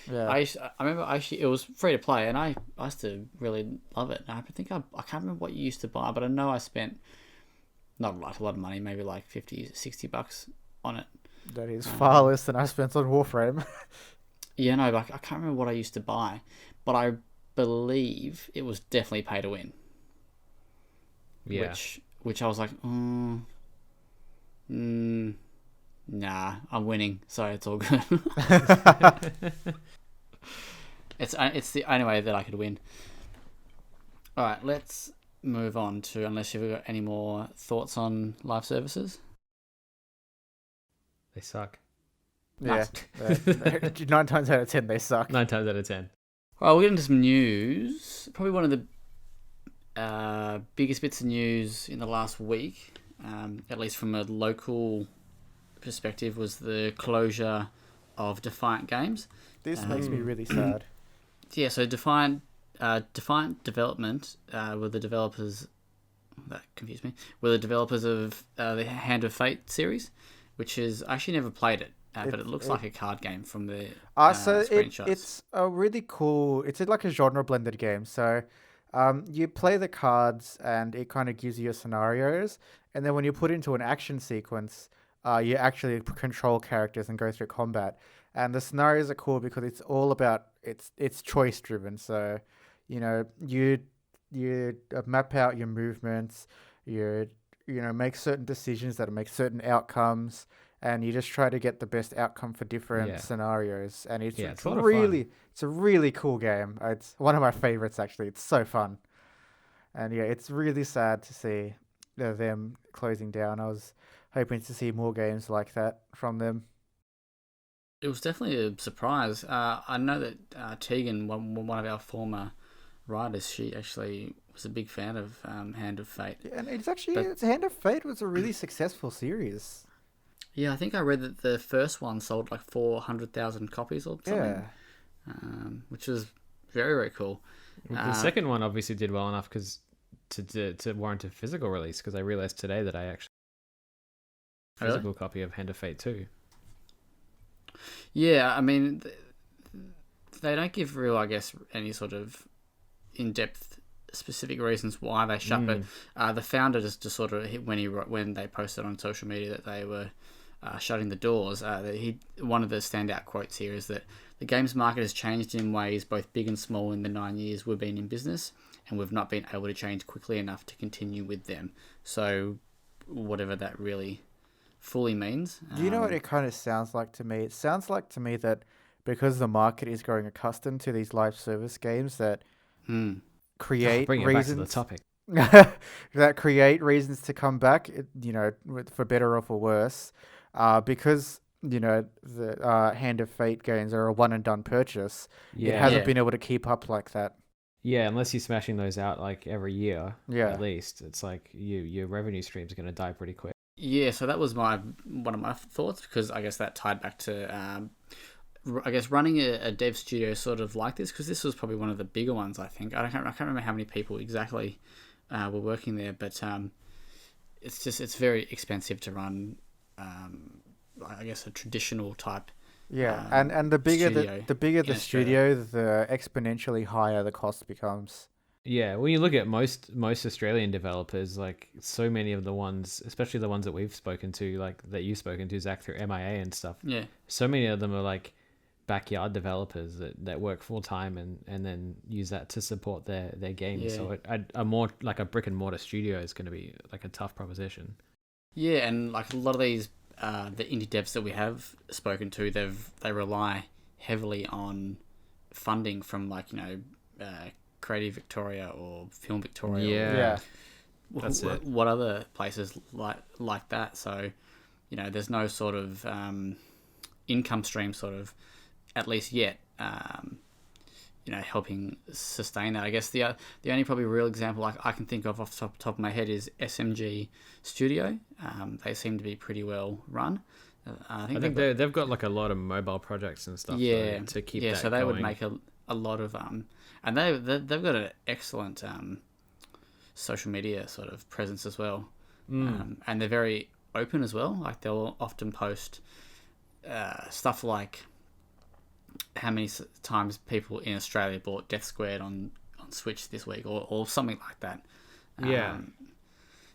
Yeah. I remember it was free to play, and I used to really love it. I think I can't remember what you used to buy, but I know I spent not like a lot of money, maybe like $50-$60 on it. That is far less than I spent on Warframe. Yeah, no, but I can't remember what I used to buy, but I believe it was definitely pay to win. Yeah. Which I was like, nah, I'm winning, so it's all good. It's the only way that I could win. All right, let's move on to, unless you've got any more thoughts on live services. They suck. Yeah. 9 times out of 10 they suck. 9 times out of 10. Well, we'll get into some news. Probably one of the biggest bits of news in the last week, at least from a local perspective, was the closure of Defiant Games. This makes me really sad. Yeah, so Defiant Development were the developers. That confused me. Were the developers of the Hand of Fate series, which is I actually never played it, but it looks like a card game from the screenshots. It's a really cool. It's like a genre blended game. So, you play the cards, and it kind of gives you your scenarios, and then when you put into an action sequence, you actually control characters and go through combat. And the scenarios are cool because it's all about it's choice driven. So, you map out your movements, you make certain decisions that make certain outcomes, and you just try to get the best outcome for different scenarios. And it's a really cool game. It's one of my favorites actually. It's so fun. And yeah, it's really sad to see them closing down. I was hoping to see more games like that from them. It was definitely a surprise. I know that Tegan, one of our former writers, she actually was a big fan of Hand of Fate. Yeah, and it's Hand of Fate was a really successful series. Yeah, I think I read that the first one sold like 400,000 copies or something. Yeah. Which was very, very cool. The second one obviously did well enough because to warrant a physical release, because I realized today that I actually have a physical copy of Hand of Fate 2. Yeah, I mean, they don't give real, I guess, any sort of in-depth specific reasons why they shut, but the founder just sort of, when they posted on social media that they were shutting the doors, one of the standout quotes here is that the games market has changed in ways both big and small in the 9 years we've been in business, and we've not been able to change quickly enough to continue with them. So whatever that really fully means. Do you know what it kind of sounds like to me? It sounds like to me that because the market is growing accustomed to these live service games that create bring it reasons back to the topic. that create reasons to come back, for better or for worse, because the Hand of Fate games are a one and done purchase. It hasn't been able to keep up like that. Yeah, unless you're smashing those out like every year, Yeah. at least, it's like your revenue stream's going to die pretty quick. Yeah, so that was one of my thoughts, because I guess that tied back to running a dev studio sort of like this, because this was probably one of the bigger ones. I think I can't remember how many people exactly were working there, but it's very expensive to run. I guess a traditional type. Yeah, and the bigger the studio, the exponentially higher the cost becomes. Yeah, when you look at most Australian developers, like so many of the ones, especially the ones that we've spoken to, like that you've spoken to, Zach, through MIA and stuff. Yeah. So many of them are like backyard developers that work full time and then use that to support their games. Yeah. So a more like a brick and mortar studio is going to be like a tough proposition. Yeah, and like a lot of these, the indie devs that we have spoken to, they rely heavily on funding from Creative Victoria or Film Victoria. Yeah. That's it. What other places like that? So, there's no sort of income stream, sort of, at least yet. Helping sustain that. I guess the only probably real example I can think of off the top of my head is SMG Studio. They seem to be pretty well run. I think they've got like a lot of mobile projects and stuff. Yeah, to keep that so they going. would make a lot of and they've got an excellent social media sort of presence as well, and they're very open as well. Like they'll often post stuff like how many times people in Australia bought Death Squared on Switch this week, or something like that.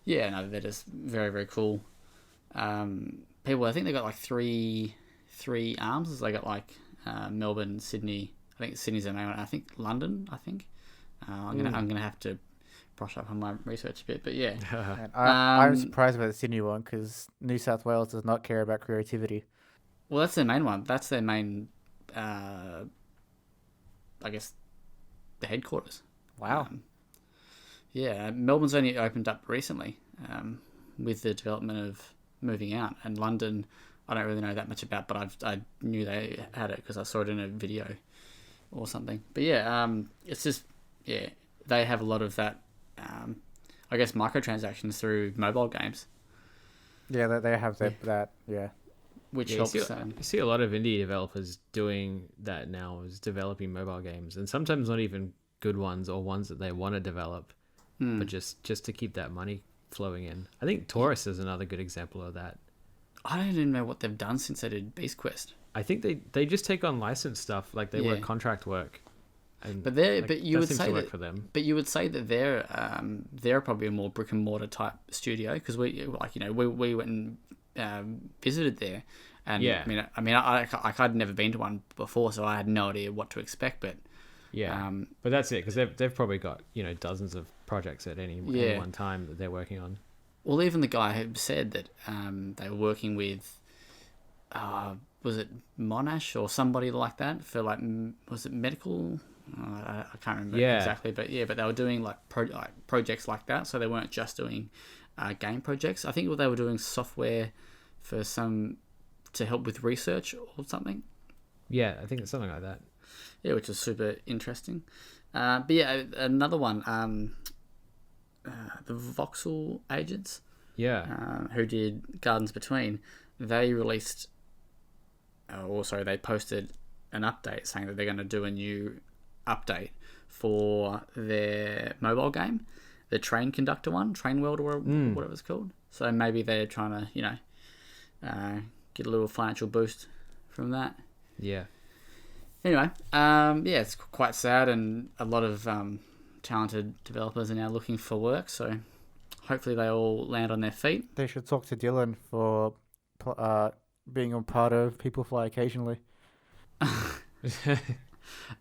They're just very, very cool people. I think they got like three arms. They got like Melbourne, Sydney. I think Sydney's the main one. I think London. I'm gonna have to brush up on my research a bit, but yeah. I'm surprised by the Sydney one because New South Wales does not care about creativity. Well, that's their main one. That's their main. I guess the headquarters. Wow. Melbourne's only opened up recently with the development of moving out, and London I don't really know that much about, but I knew they had it because I saw it in a video or something. But it's just they have a lot of that I guess microtransactions through mobile games. Yeah, they have that. Yeah. Which helps. You see a lot of indie developers doing that now, is developing mobile games, and sometimes not even good ones or ones that they want to develop, but just to keep that money flowing in. I think Taurus is another good example of that. I don't even know what they've done since they did Beast Quest. I think they just take on licensed stuff, like they work contract work. And you would say that for them. But you would say that they're probably a more brick and mortar type studio, because we went and visited there, and I'd never been to one before, so I had no idea what to expect. But but that's it, because they've probably got dozens of projects at any one time that they're working on. Well, even the guy who said that they were working with, was it Monash or somebody like that for was it medical? I can't remember exactly, but they were doing projects like that, so they weren't just doing game projects. I think they were doing software for to help with research or something. Yeah, I think it's something like that. Yeah, which is super interesting. But yeah, another one, the Voxel agents, who did Gardens Between, they released, they posted an update saying that they're going to do a new update for their mobile game, the Train Conductor one, Train World or whatever it's called. So maybe they're trying to, get a little financial boost from that. Yeah. Anyway, it's quite sad, and a lot of talented developers are now looking for work, so hopefully they all land on their feet. They should talk to Dylan for being a part of People Fly Occasionally.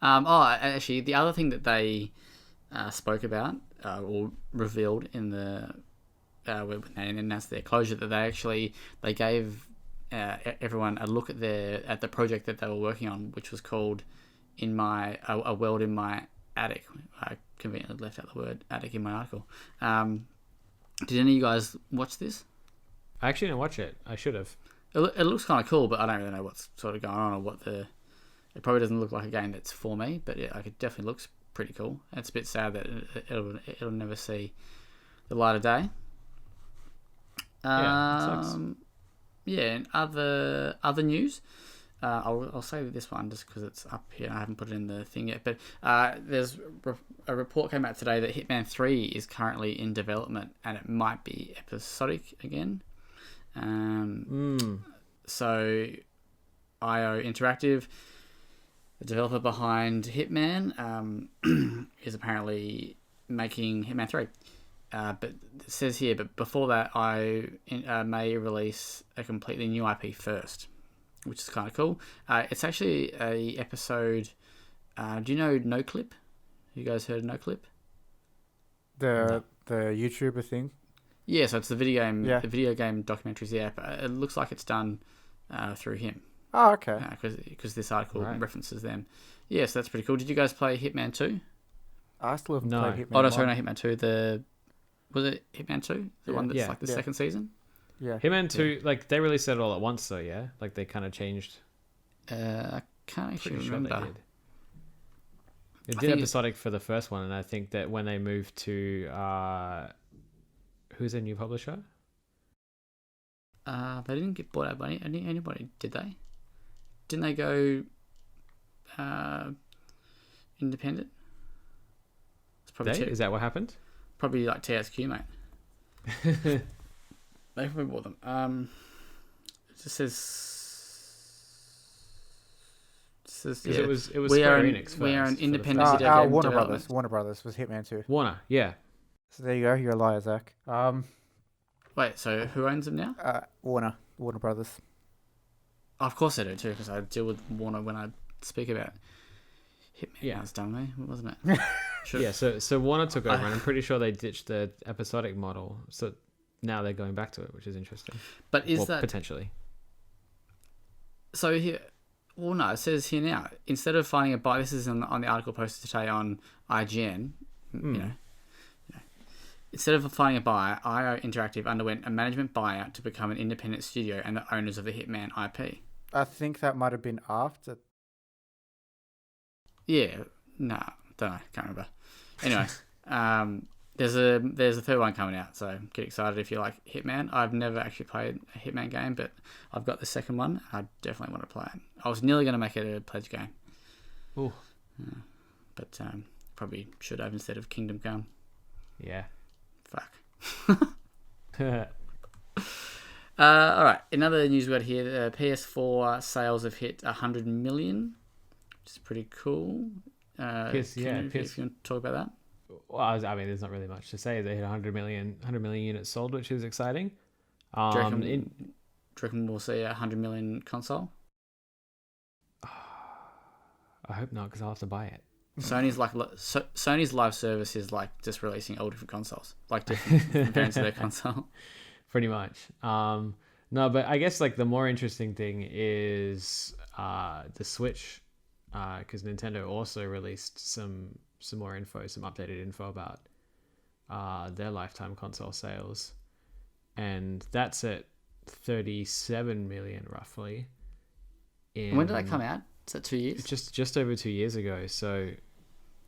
Actually, the other thing that they spoke about or revealed in the when they announced their closure, that they gave everyone a look at the project that they were working on, which was called a world in my attic. I conveniently left out the word attic in my article. Did any of you guys watch this? I actually didn't watch it. I should have. It looks kind of cool, but I don't really know what's sort of going on or it probably doesn't look like a game that's for me, but yeah, it definitely looks pretty cool. It's a bit sad that it'll never see the light of day. Yeah, it sucks. Yeah, and other news, I'll say this one just because it's up here. I haven't put it in the thing yet, but there's a report came out today that Hitman 3 is currently in development and it might be episodic again. So IO Interactive, the developer behind Hitman, is apparently making Hitman 3. But it says here, but before that, I may release a completely new IP first, which is kind of cool. It's actually a episode. Do you know No Clip? You guys heard of No Clip? The YouTuber thing. Yeah, so it's the video game. Yeah. The video game documentaries. Yeah, but it looks like it's done through him. Oh, okay. Because this article references them. Yeah, so that's pretty cool. Did you guys play Hitman 2? I still haven't No. played Hitman. Oh no, sorry, no, Hitman 2. Was it Hitman 2? The one that's Yeah. like the second season? Yeah. Hitman 2, like, they released it all at once, though, yeah? Like, they kind of changed. I can't actually Pretty sure remember. they did. They I did think episodic for the first one, and I think that when they moved to... who's their new publisher? They didn't get bought out by anybody, did they? Didn't they go independent? It's probably Is that what happened? probably like THQ, mate. They probably bought them. It just says Because it was we Square are Enix first. we are an for the independent first- video game Warner development. Brothers. Warner Brothers was Hitman 2. Warner, yeah. So there you go. You're a liar, Zach. Wait, so who owns them now? Warner Brothers. Of course I do too, because I deal with Warner when I speak about Hitman. Yeah. That's done me, wasn't it? Sure. Yeah, so Warner took over, and I'm pretty sure they ditched the episodic model, so now they're going back to it, which is interesting. But is Well, that potentially? so? Here, well, no. It says here now, instead of finding a buy, this is on the article posted today on IGN. Instead of finding a buyer, IO Interactive underwent a management buyout to become an independent studio and the owners of the Hitman IP. I think that might have been after. Yeah, no, don't know, can't remember. Anyway, there's a third one coming out, so get excited if you like Hitman. I've never actually played a Hitman game, but I've got the second one. I definitely want to play it. I was nearly going to make it a pledge game. Ooh. But probably should have instead of Kingdom Come. Yeah. Fuck. All right, another news we got here. PS4 sales have hit 100 million, which is pretty cool. If you want to talk about that. Well, I mean, there's not really much to say. They hit 100 million units sold, which is exciting. Do you reckon we'll see a 100 million console? I hope not, because I'll have to buy it. Sony's live service is like just releasing all different consoles, like different variants of their console. Pretty much. No, but I guess like the more interesting thing is the Switch, because Nintendo also released some more info, some updated info about their lifetime console sales. and that's at 37 million roughly. And when did that come out? Is that 2 years? Just over 2 years ago. So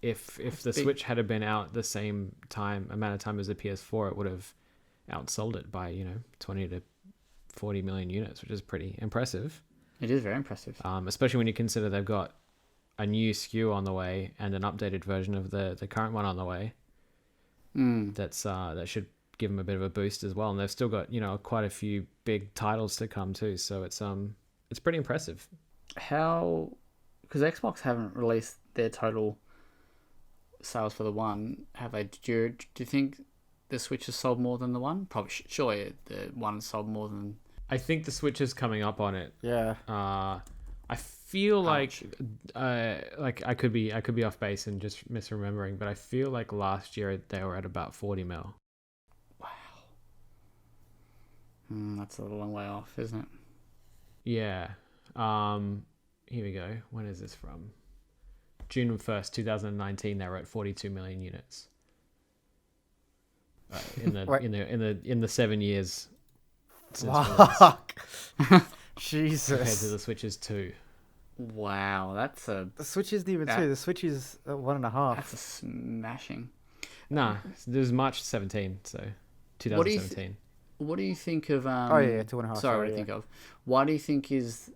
if the Switch had been out the same amount of time as the PS4, it would have outsold it by 20 to 40 million units, which is pretty impressive. It is very impressive. Especially when you consider they've got a new SKU on the way and an updated version of the current one on the way. That should give them a bit of a boost as well, and they've still got quite a few big titles to come too. So it's pretty impressive. How? Because Xbox haven't released their total sales for the One, have they? Do you think the Switch has sold more than the One? Probably, surely the One sold more than. I think the Switch is coming up on it. Yeah. I feel like I could be off base and just misremembering, but I feel like last year they were at about 40 mil. Wow. That's a long way off, isn't it? Yeah. Here we go. When is this from? June 1st, 2019. They were at 42 million units. In the 7 years. Since Fuck. Jesus. Compared to the Switch's 2. Wow, The Switch isn't even 2. The Switch is 1.5. That's a smashing. Nah, this was March 17, so 2017. What do you think of? 2.5. Sorry, what do you think of? Why do you think is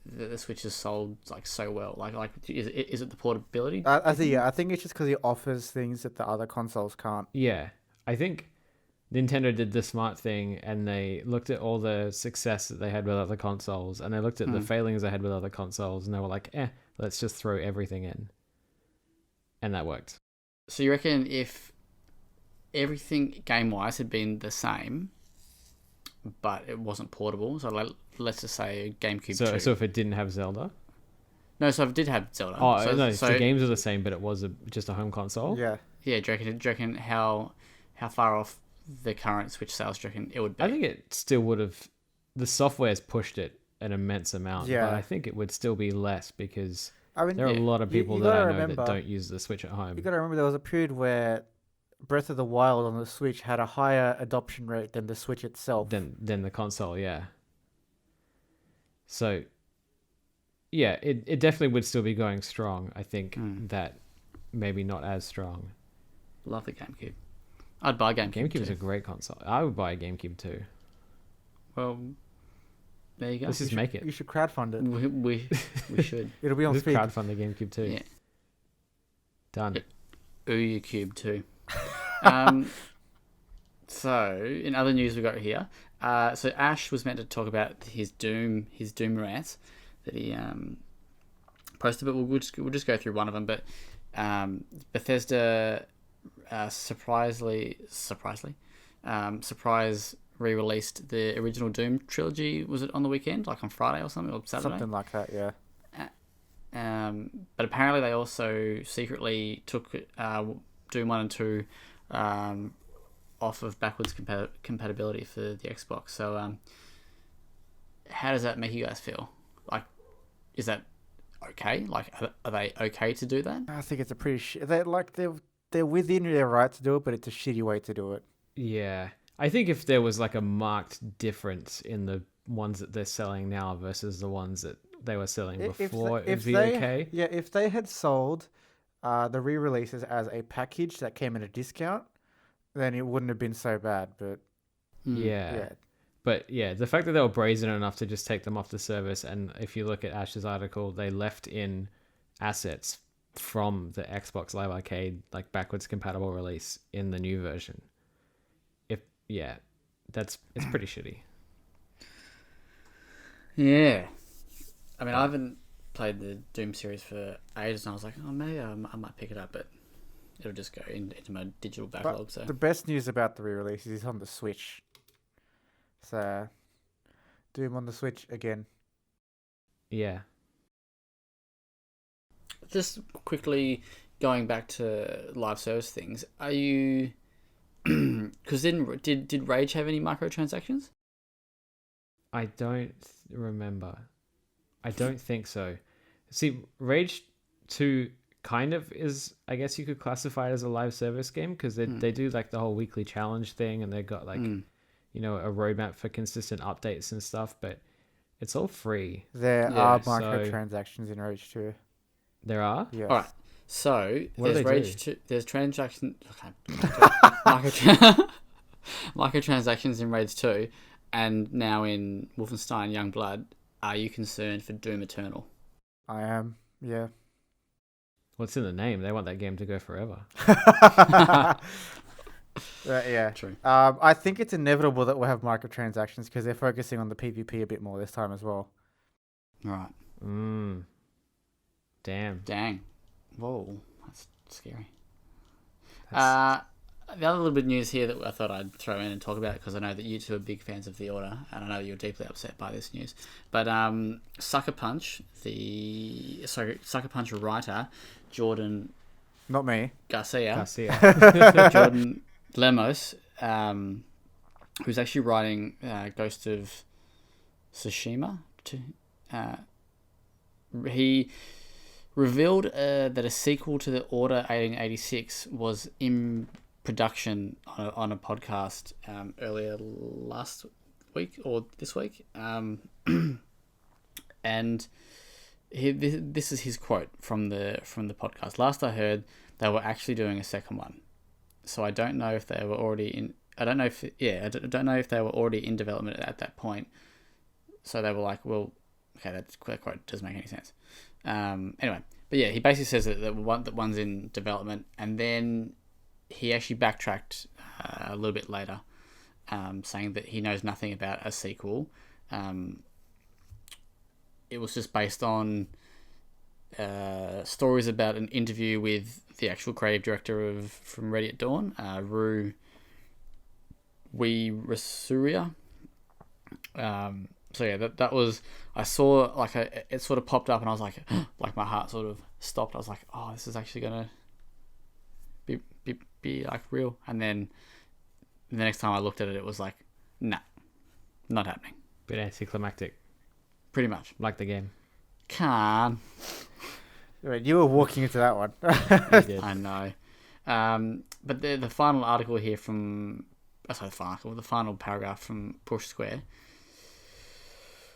the Switch has sold like so well? Like is it the portability? I think it's just because it offers things that the other consoles can't. Yeah, I think Nintendo did the smart thing, and they looked at all the success that they had with other consoles, and they looked at the failings they had with other consoles, and they were like, let's just throw everything in. And that worked. So you reckon if everything game-wise had been the same, but it wasn't portable, so let's just say GameCube 2. So if it didn't have Zelda? No, so if it did have Zelda. No, so the games are the same, but it was just a home console? Yeah. Yeah, do you reckon how far off the current Switch sales do you reckon it would be? I think it still would have. The software's pushed it an immense amount, but I think it would still be less because there are a lot of people that I know that don't use the Switch at home. You got to remember there was a period where Breath of the Wild on the Switch had a higher adoption rate than the Switch itself. Than the console, yeah. So, yeah, it definitely would still be going strong. I think that maybe not as strong. Love the GameCube. I'd buy a GameCube. GameCube is a great console. I would buy a GameCube too. Well, there you go. Let's just make it. You should crowdfund it. We should. It'll be on Let's speed. crowdfund the GameCube too. Yeah. Done. Ouya Cube too. So in other news we got here. So Ash was meant to talk about his Doom rant that he posted, but we'll just go through one of them. But Bethesda surprise re-released the original Doom trilogy. Was it on the weekend, like on Friday or something, or Saturday? Something like that, yeah. But apparently they also secretly took Doom 1 and 2 off of backwards compatibility for the Xbox. So how does that make you guys feel? Like, is that okay? Like, are they okay to do that? I think it's a pretty they're within their right to do it, but it's a shitty way to do it. Yeah. I think if there was like a marked difference in the ones that they're selling now versus the ones that they were selling before, it would be okay. Yeah, if they had sold the re-releases as a package that came at a discount, then it wouldn't have been so bad. But yeah. But yeah, the fact that they were brazen enough to just take them off the service, and if you look at Ash's article, they left in assets from the Xbox Live Arcade, like backwards compatible release in the new version. It's pretty shitty. Yeah. I mean, I haven't played the Doom series for ages, and I was like, oh, maybe I might pick it up, but it'll just go into my digital backlog. But so the best news about the re-release is on the Switch. So, Doom on the Switch again. Yeah. Just quickly going back to live service things, are you? Because did Rage have any microtransactions? I don't remember. I don't think so. See, Rage 2 kind of is, I guess you could classify it as a live service game because they do like the whole weekly challenge thing, and they've got like a roadmap for consistent updates and stuff, but it's all free. There Yeah, are so- microtransactions in Rage 2. There are? Yes. All right. So What do there's they Rage do? 2. There's transaction. Okay. Microtransactions in Rage 2, and now in Wolfenstein Youngblood. Are you concerned for Doom Eternal? I am, yeah. What's in the name? They want that game to go forever. Yeah. True. I think it's inevitable that we'll have microtransactions because they're focusing on the PvP a bit more this time as well. Right. Damn. Dang. Whoa. That's scary. That's- The other little bit of news here that I thought I'd throw in and talk about, because I know that you two are big fans of The Order, and I know you're deeply upset by this news. But Sucker Punch writer Jordan Not me. Garcia, Garcia. Jordan Lemos, who's actually writing Ghost of Tsushima. He revealed that a sequel to The Order 1886 was in production on a podcast earlier last week or this week, and this is his quote from the podcast. Last I heard, they were actually doing a second one, so I don't know if they were already in. I don't know if they were already in development at that point. So they were like, well, okay, that quote doesn't make any sense. Anyway, but yeah, he basically says that one's in development, and then he actually backtracked a little bit later, saying that he knows nothing about a sequel. It was just based on stories about an interview with the actual creative director from Ready at Dawn, Rue Rasuria. So yeah, that was, I saw like it sort of popped up, and I was like, like my heart sort of stopped. I was like, oh, this is actually gonna be like real. And then the next time I looked at it, it was like, nah, not happening. Bit anticlimactic, Pretty much. like the game. Can't. Wait, you were walking into that one. You did. I know. But the final article here from, the final paragraph from Push Square.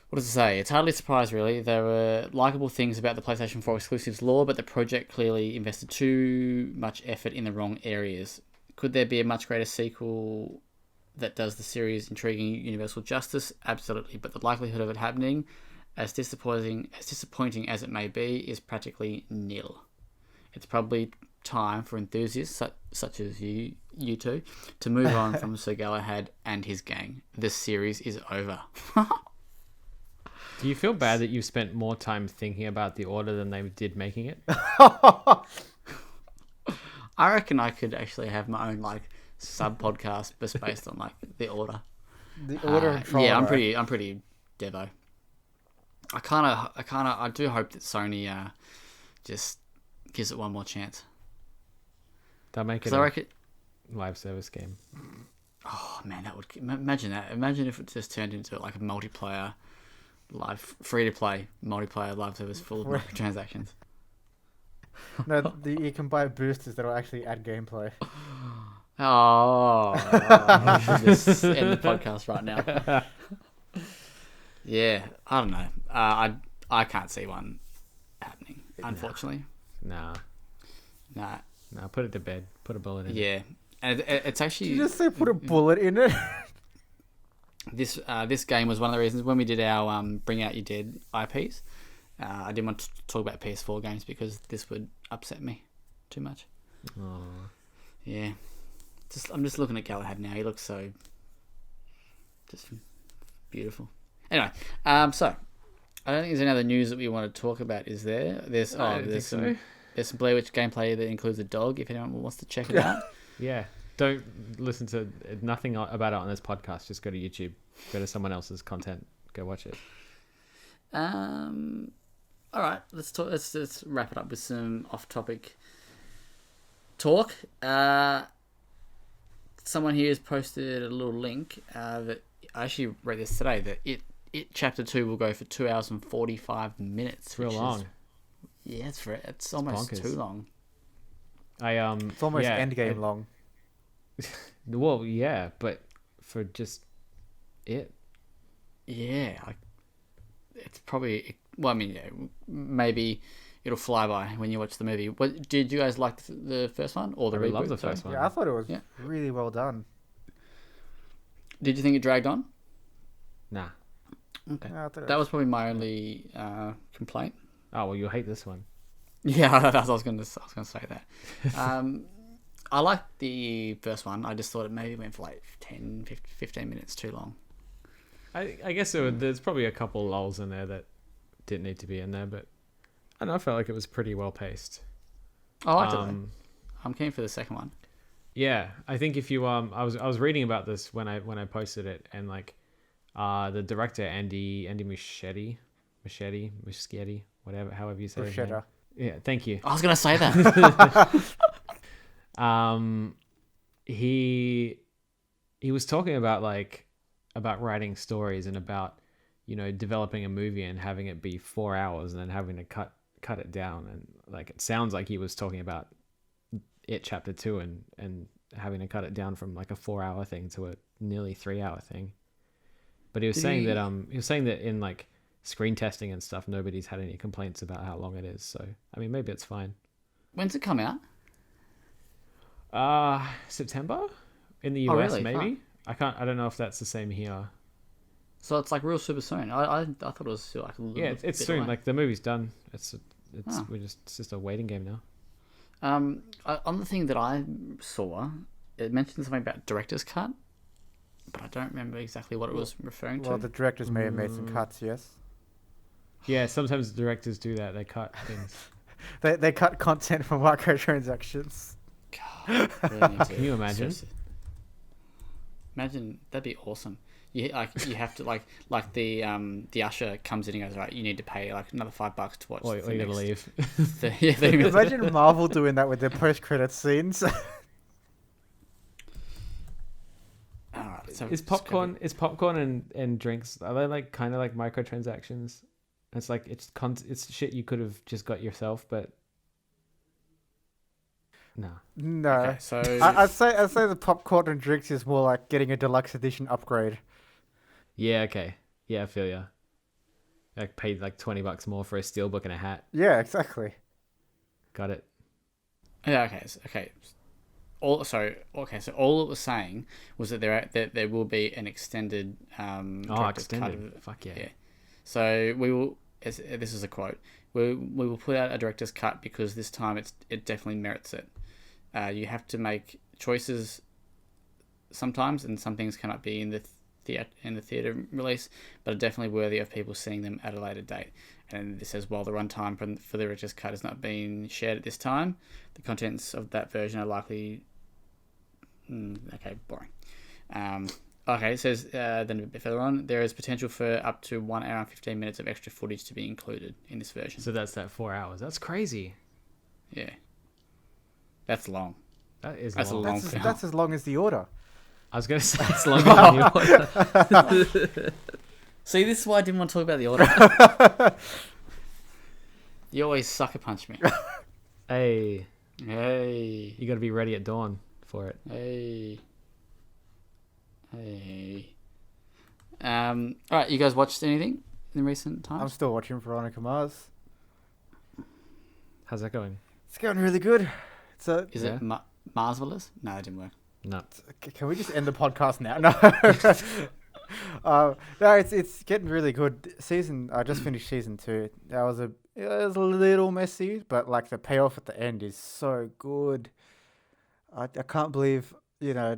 What does it say? It's hardly a surprise, really. There were likable things about the PlayStation 4 exclusives lore, but the project clearly invested too much effort in the wrong areas. Could there be a much greater sequel that does the series intriguing universal justice? Absolutely, but the likelihood of it happening, as disappointing as it may be, is practically nil. It's probably time for enthusiasts such as you two to move on from Sir Galahad and his gang. This series is over. Do you feel bad that you've spent more time thinking about The Order than they did making it? I reckon I could actually have my own like sub podcast just based on like The Order. The Order and Trial. Yeah, I'm pretty devo. I do hope that Sony just gives it one more chance. They'll make it 'Cause I reckon, live service game. oh man, that would imagine that. Imagine if it just turned into like a multiplayer, live free to play multiplayer live service full of microtransactions. No, you can buy boosters that'll actually add gameplay. Oh, we should just end the podcast right now. Yeah, I don't know. I can't see one happening, unfortunately. Nah, put it to bed. Put a bullet in it. Yeah, and it's actually Did you just say put a bullet in it? this game was one of the reasons when we did our Bring Out Your Dead IPs. I didn't want to talk about PS4 games because this would upset me too much. Aw. Yeah, I'm just looking at Galahad now. He looks so just beautiful. Anyway, so I don't think there's any other news that we want to talk about. Is there? There's some Blair Witch gameplay that includes a dog. If anyone wants to check it out. Yeah. Don't listen to nothing about it on this podcast. Just go to YouTube. Go to someone else's content. Go watch it. All right, let's talk. Let's wrap it up with some off-topic talk. Someone here has posted a little link that I actually read this today. That it chapter 2 will go for 2 hours and 45 minutes. It's real long. Yeah, it's almost bonkers. too long. It's almost endgame long. Well, yeah, but for just it. Yeah, like it's probably. Well, I mean, yeah, maybe it'll fly by when you watch the movie. What did you guys like the first one or the I really reboot? love the sorry? first one. Yeah, I thought it was Yeah. really well done. Did you think it dragged on? Nah. Okay, Yeah, I thought it that was probably my only complaint. Oh well, you'll hate this one. Yeah, I was going to say that. I liked the first one. I just thought it maybe went for like 10, 15 minutes too long. I guess there's probably a couple lulls in there that didn't need to be in there, but I don't know, I felt like it was pretty well paced. I liked it though. I'm keen for the second one. Yeah, I think if you I was reading about this when I posted it, and like the director Andy Muschietti, whatever, however you say his name. Bruschetta. Yeah, thank you. I was going to say that. He was talking about writing stories and about, you know, developing a movie and having it be 4 hours and then having to cut it down, and like it sounds like he was talking about It Chapter 2 and having to cut it down from like a 4-hour thing to a nearly 3-hour thing. But he was saying that in like screen testing and stuff, nobody's had any complaints about how long it is. So I mean, maybe it's fine. When's it come out? September in the Oh, US, really? maybe. I don't know if that's the same here. So it's like real super soon. I thought it was still like a little Yeah, bit it's soon. away. Like the movie's done. It's Oh. it's just a waiting game now. On the thing that I saw, it mentioned something about director's cut, but I don't remember exactly what it was referring to. Well, the directors may have made some cuts, yes. Yeah, sometimes the directors do that. They cut things. They cut content from microtransactions. God, really need to- Can you imagine? seriously. Imagine, that'd be awesome. You have to like the usher comes in and goes, right, you need to pay like another $5 to watch. Or the you gotta next leave. 30 minutes. Imagine Marvel doing that with their post-credit scenes. Alright, so Is popcorn and drinks, are they like kind of like microtransactions? It's like it's shit you could have just got yourself, but no. No. Okay, so I'd say the popcorn and drinks is more like getting a deluxe edition upgrade. Yeah, okay. Yeah, I feel ya. Like paid like $20 more for a steelbook and a hat. Yeah, exactly. Got it. yeah, okay. So all it was saying was that there will be an extended director's cut extended. of- Fuck yeah. yeah. So we will. This is a quote. We will put out a director's cut because this time it definitely merits it. You have to make choices sometimes, and some things cannot be in the theater release, but are definitely worthy of people seeing them at a later date. And this says, while the runtime for the director's cut has not been shared at this time, the contents of that version are likely. Okay, boring. Okay, it says then a bit further on, there is potential for up to 1 hour and 15 minutes of extra footage to be included in this version. So that's that 4 hours. That's crazy. Yeah. That's long. That's That's a long. long That's film. as long as the order. I was gonna say it's longer than you want. See, this is why I didn't want to talk about the order. You always sucker punch me. Hey, Hey. you got to be ready at dawn for it. Hey. Alright, you guys watched anything in recent I'm times? still watching Veronica Mars. How's that going? It's going really good. So Is Yeah. it Marsvelous? No, that didn't work. No. can we just end the podcast now? No. No, it's getting really good. I just finished season 2. It was a little messy, but like the payoff at the end is so good. I can't believe I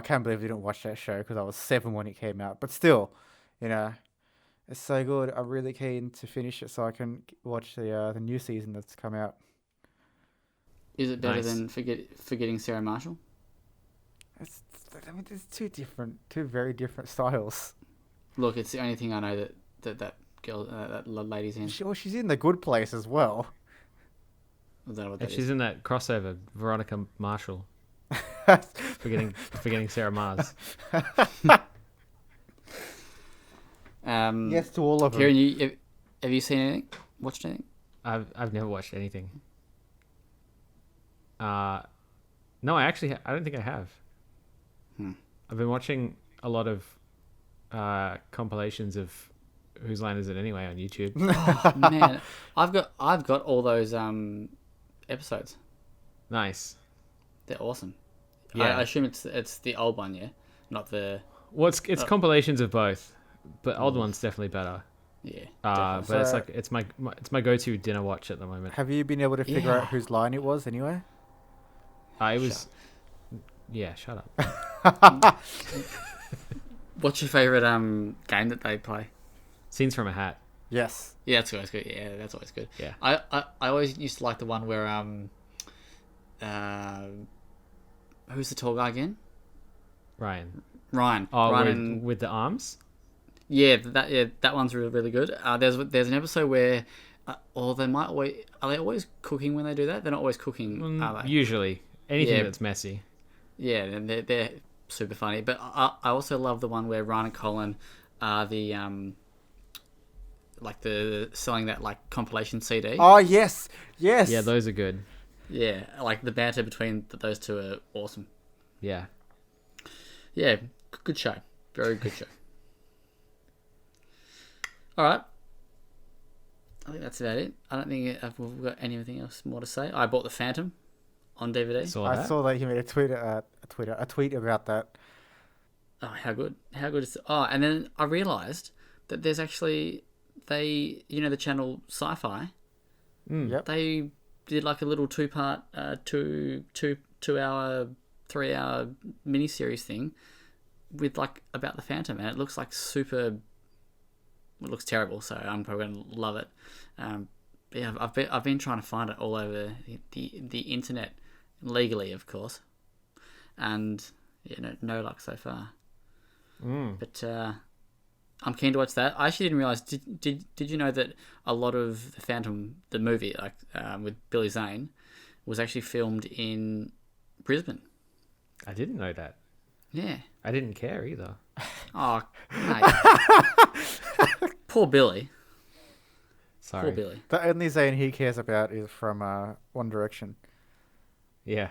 can't believe you didn't watch that show because I was 7 when it came out. But still, it's so good. I'm really keen to finish it so I can watch the new season that's come out. Is it better Nice. than Forgetting Sarah Marshall? There's two very different styles. Look, it's the only thing I know that girl, that lady's in. She's in the good place as well. I don't know what And that she's is. in that crossover, Veronica Marshall. Forgetting Sarah Mars. Yes to all of them. Kieran, have you seen anything? Watched anything? I've never watched anything. No, I don't think I have. I've been watching a lot of compilations of Whose Line Is It Anyway on YouTube. Oh, man, I've got all those episodes. Nice. They're awesome. Yeah. I assume it's the old one, yeah, not the. Well, it's compilations of both, but old one's definitely better. Yeah. But So- it's like it's my go-to dinner watch at the moment. Have you been able to figure Yeah. out whose line it was anyway? It was. Yeah, shut up. What's your favorite game that they play? Scenes from a Hat. Yes. Yeah, that's always good. Yeah, that's always good. Yeah. I always used to like the one where who's the tall guy again? Ryan. Ryan. Oh, Ryan with the arms. that one's really really good. There's an episode where, or they might always are they always cooking when they do that? They're not always cooking, are they? Usually, anything Yeah. that's messy. Yeah, and they're super funny. But I also love the one where Ryan and Colin are the like the selling that like compilation CD. Oh yes, yes. Yeah, those are good. Yeah, like the banter between those two are awesome. Yeah. Yeah, good show. Very good show. All right. I think that's about it. I don't think we've got anything else more to say. I bought The Phantom on DVD. Saw I that. saw that he made a tweet about that. Oh, how good! How good is it? Oh, and then I realised that there's actually the channel Sci-Fi. Yep. They did like a little 2-part, 2 hour, 3 hour miniseries thing with like about the Phantom, and it looks like super. It looks terrible, so I'm probably gonna love it. But yeah, I've been trying to find it all over the internet, legally, of course, and no luck so far. But I'm keen to watch that. I actually didn't realize. Did you know that a lot of the Phantom, the movie, like with Billy Zane, was actually filmed in Brisbane? I didn't know that. Yeah. I didn't care either. Oh, mate. Poor Billy. Sorry. Poor Billy. The only Zane he cares about is from One Direction. Yeah.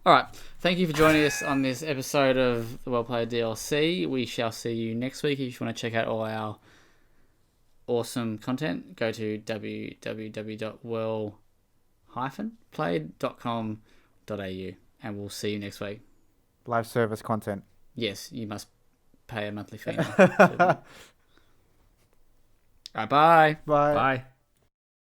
All right. Thank you for joining us on this episode of the WellPlayed DLC. We shall see you next week. If you want to check out all our awesome content, go to www.well-played.com.au and we'll see you next week. Live service content. Yes, you must pay a monthly fee now. All right, bye. Bye. Bye.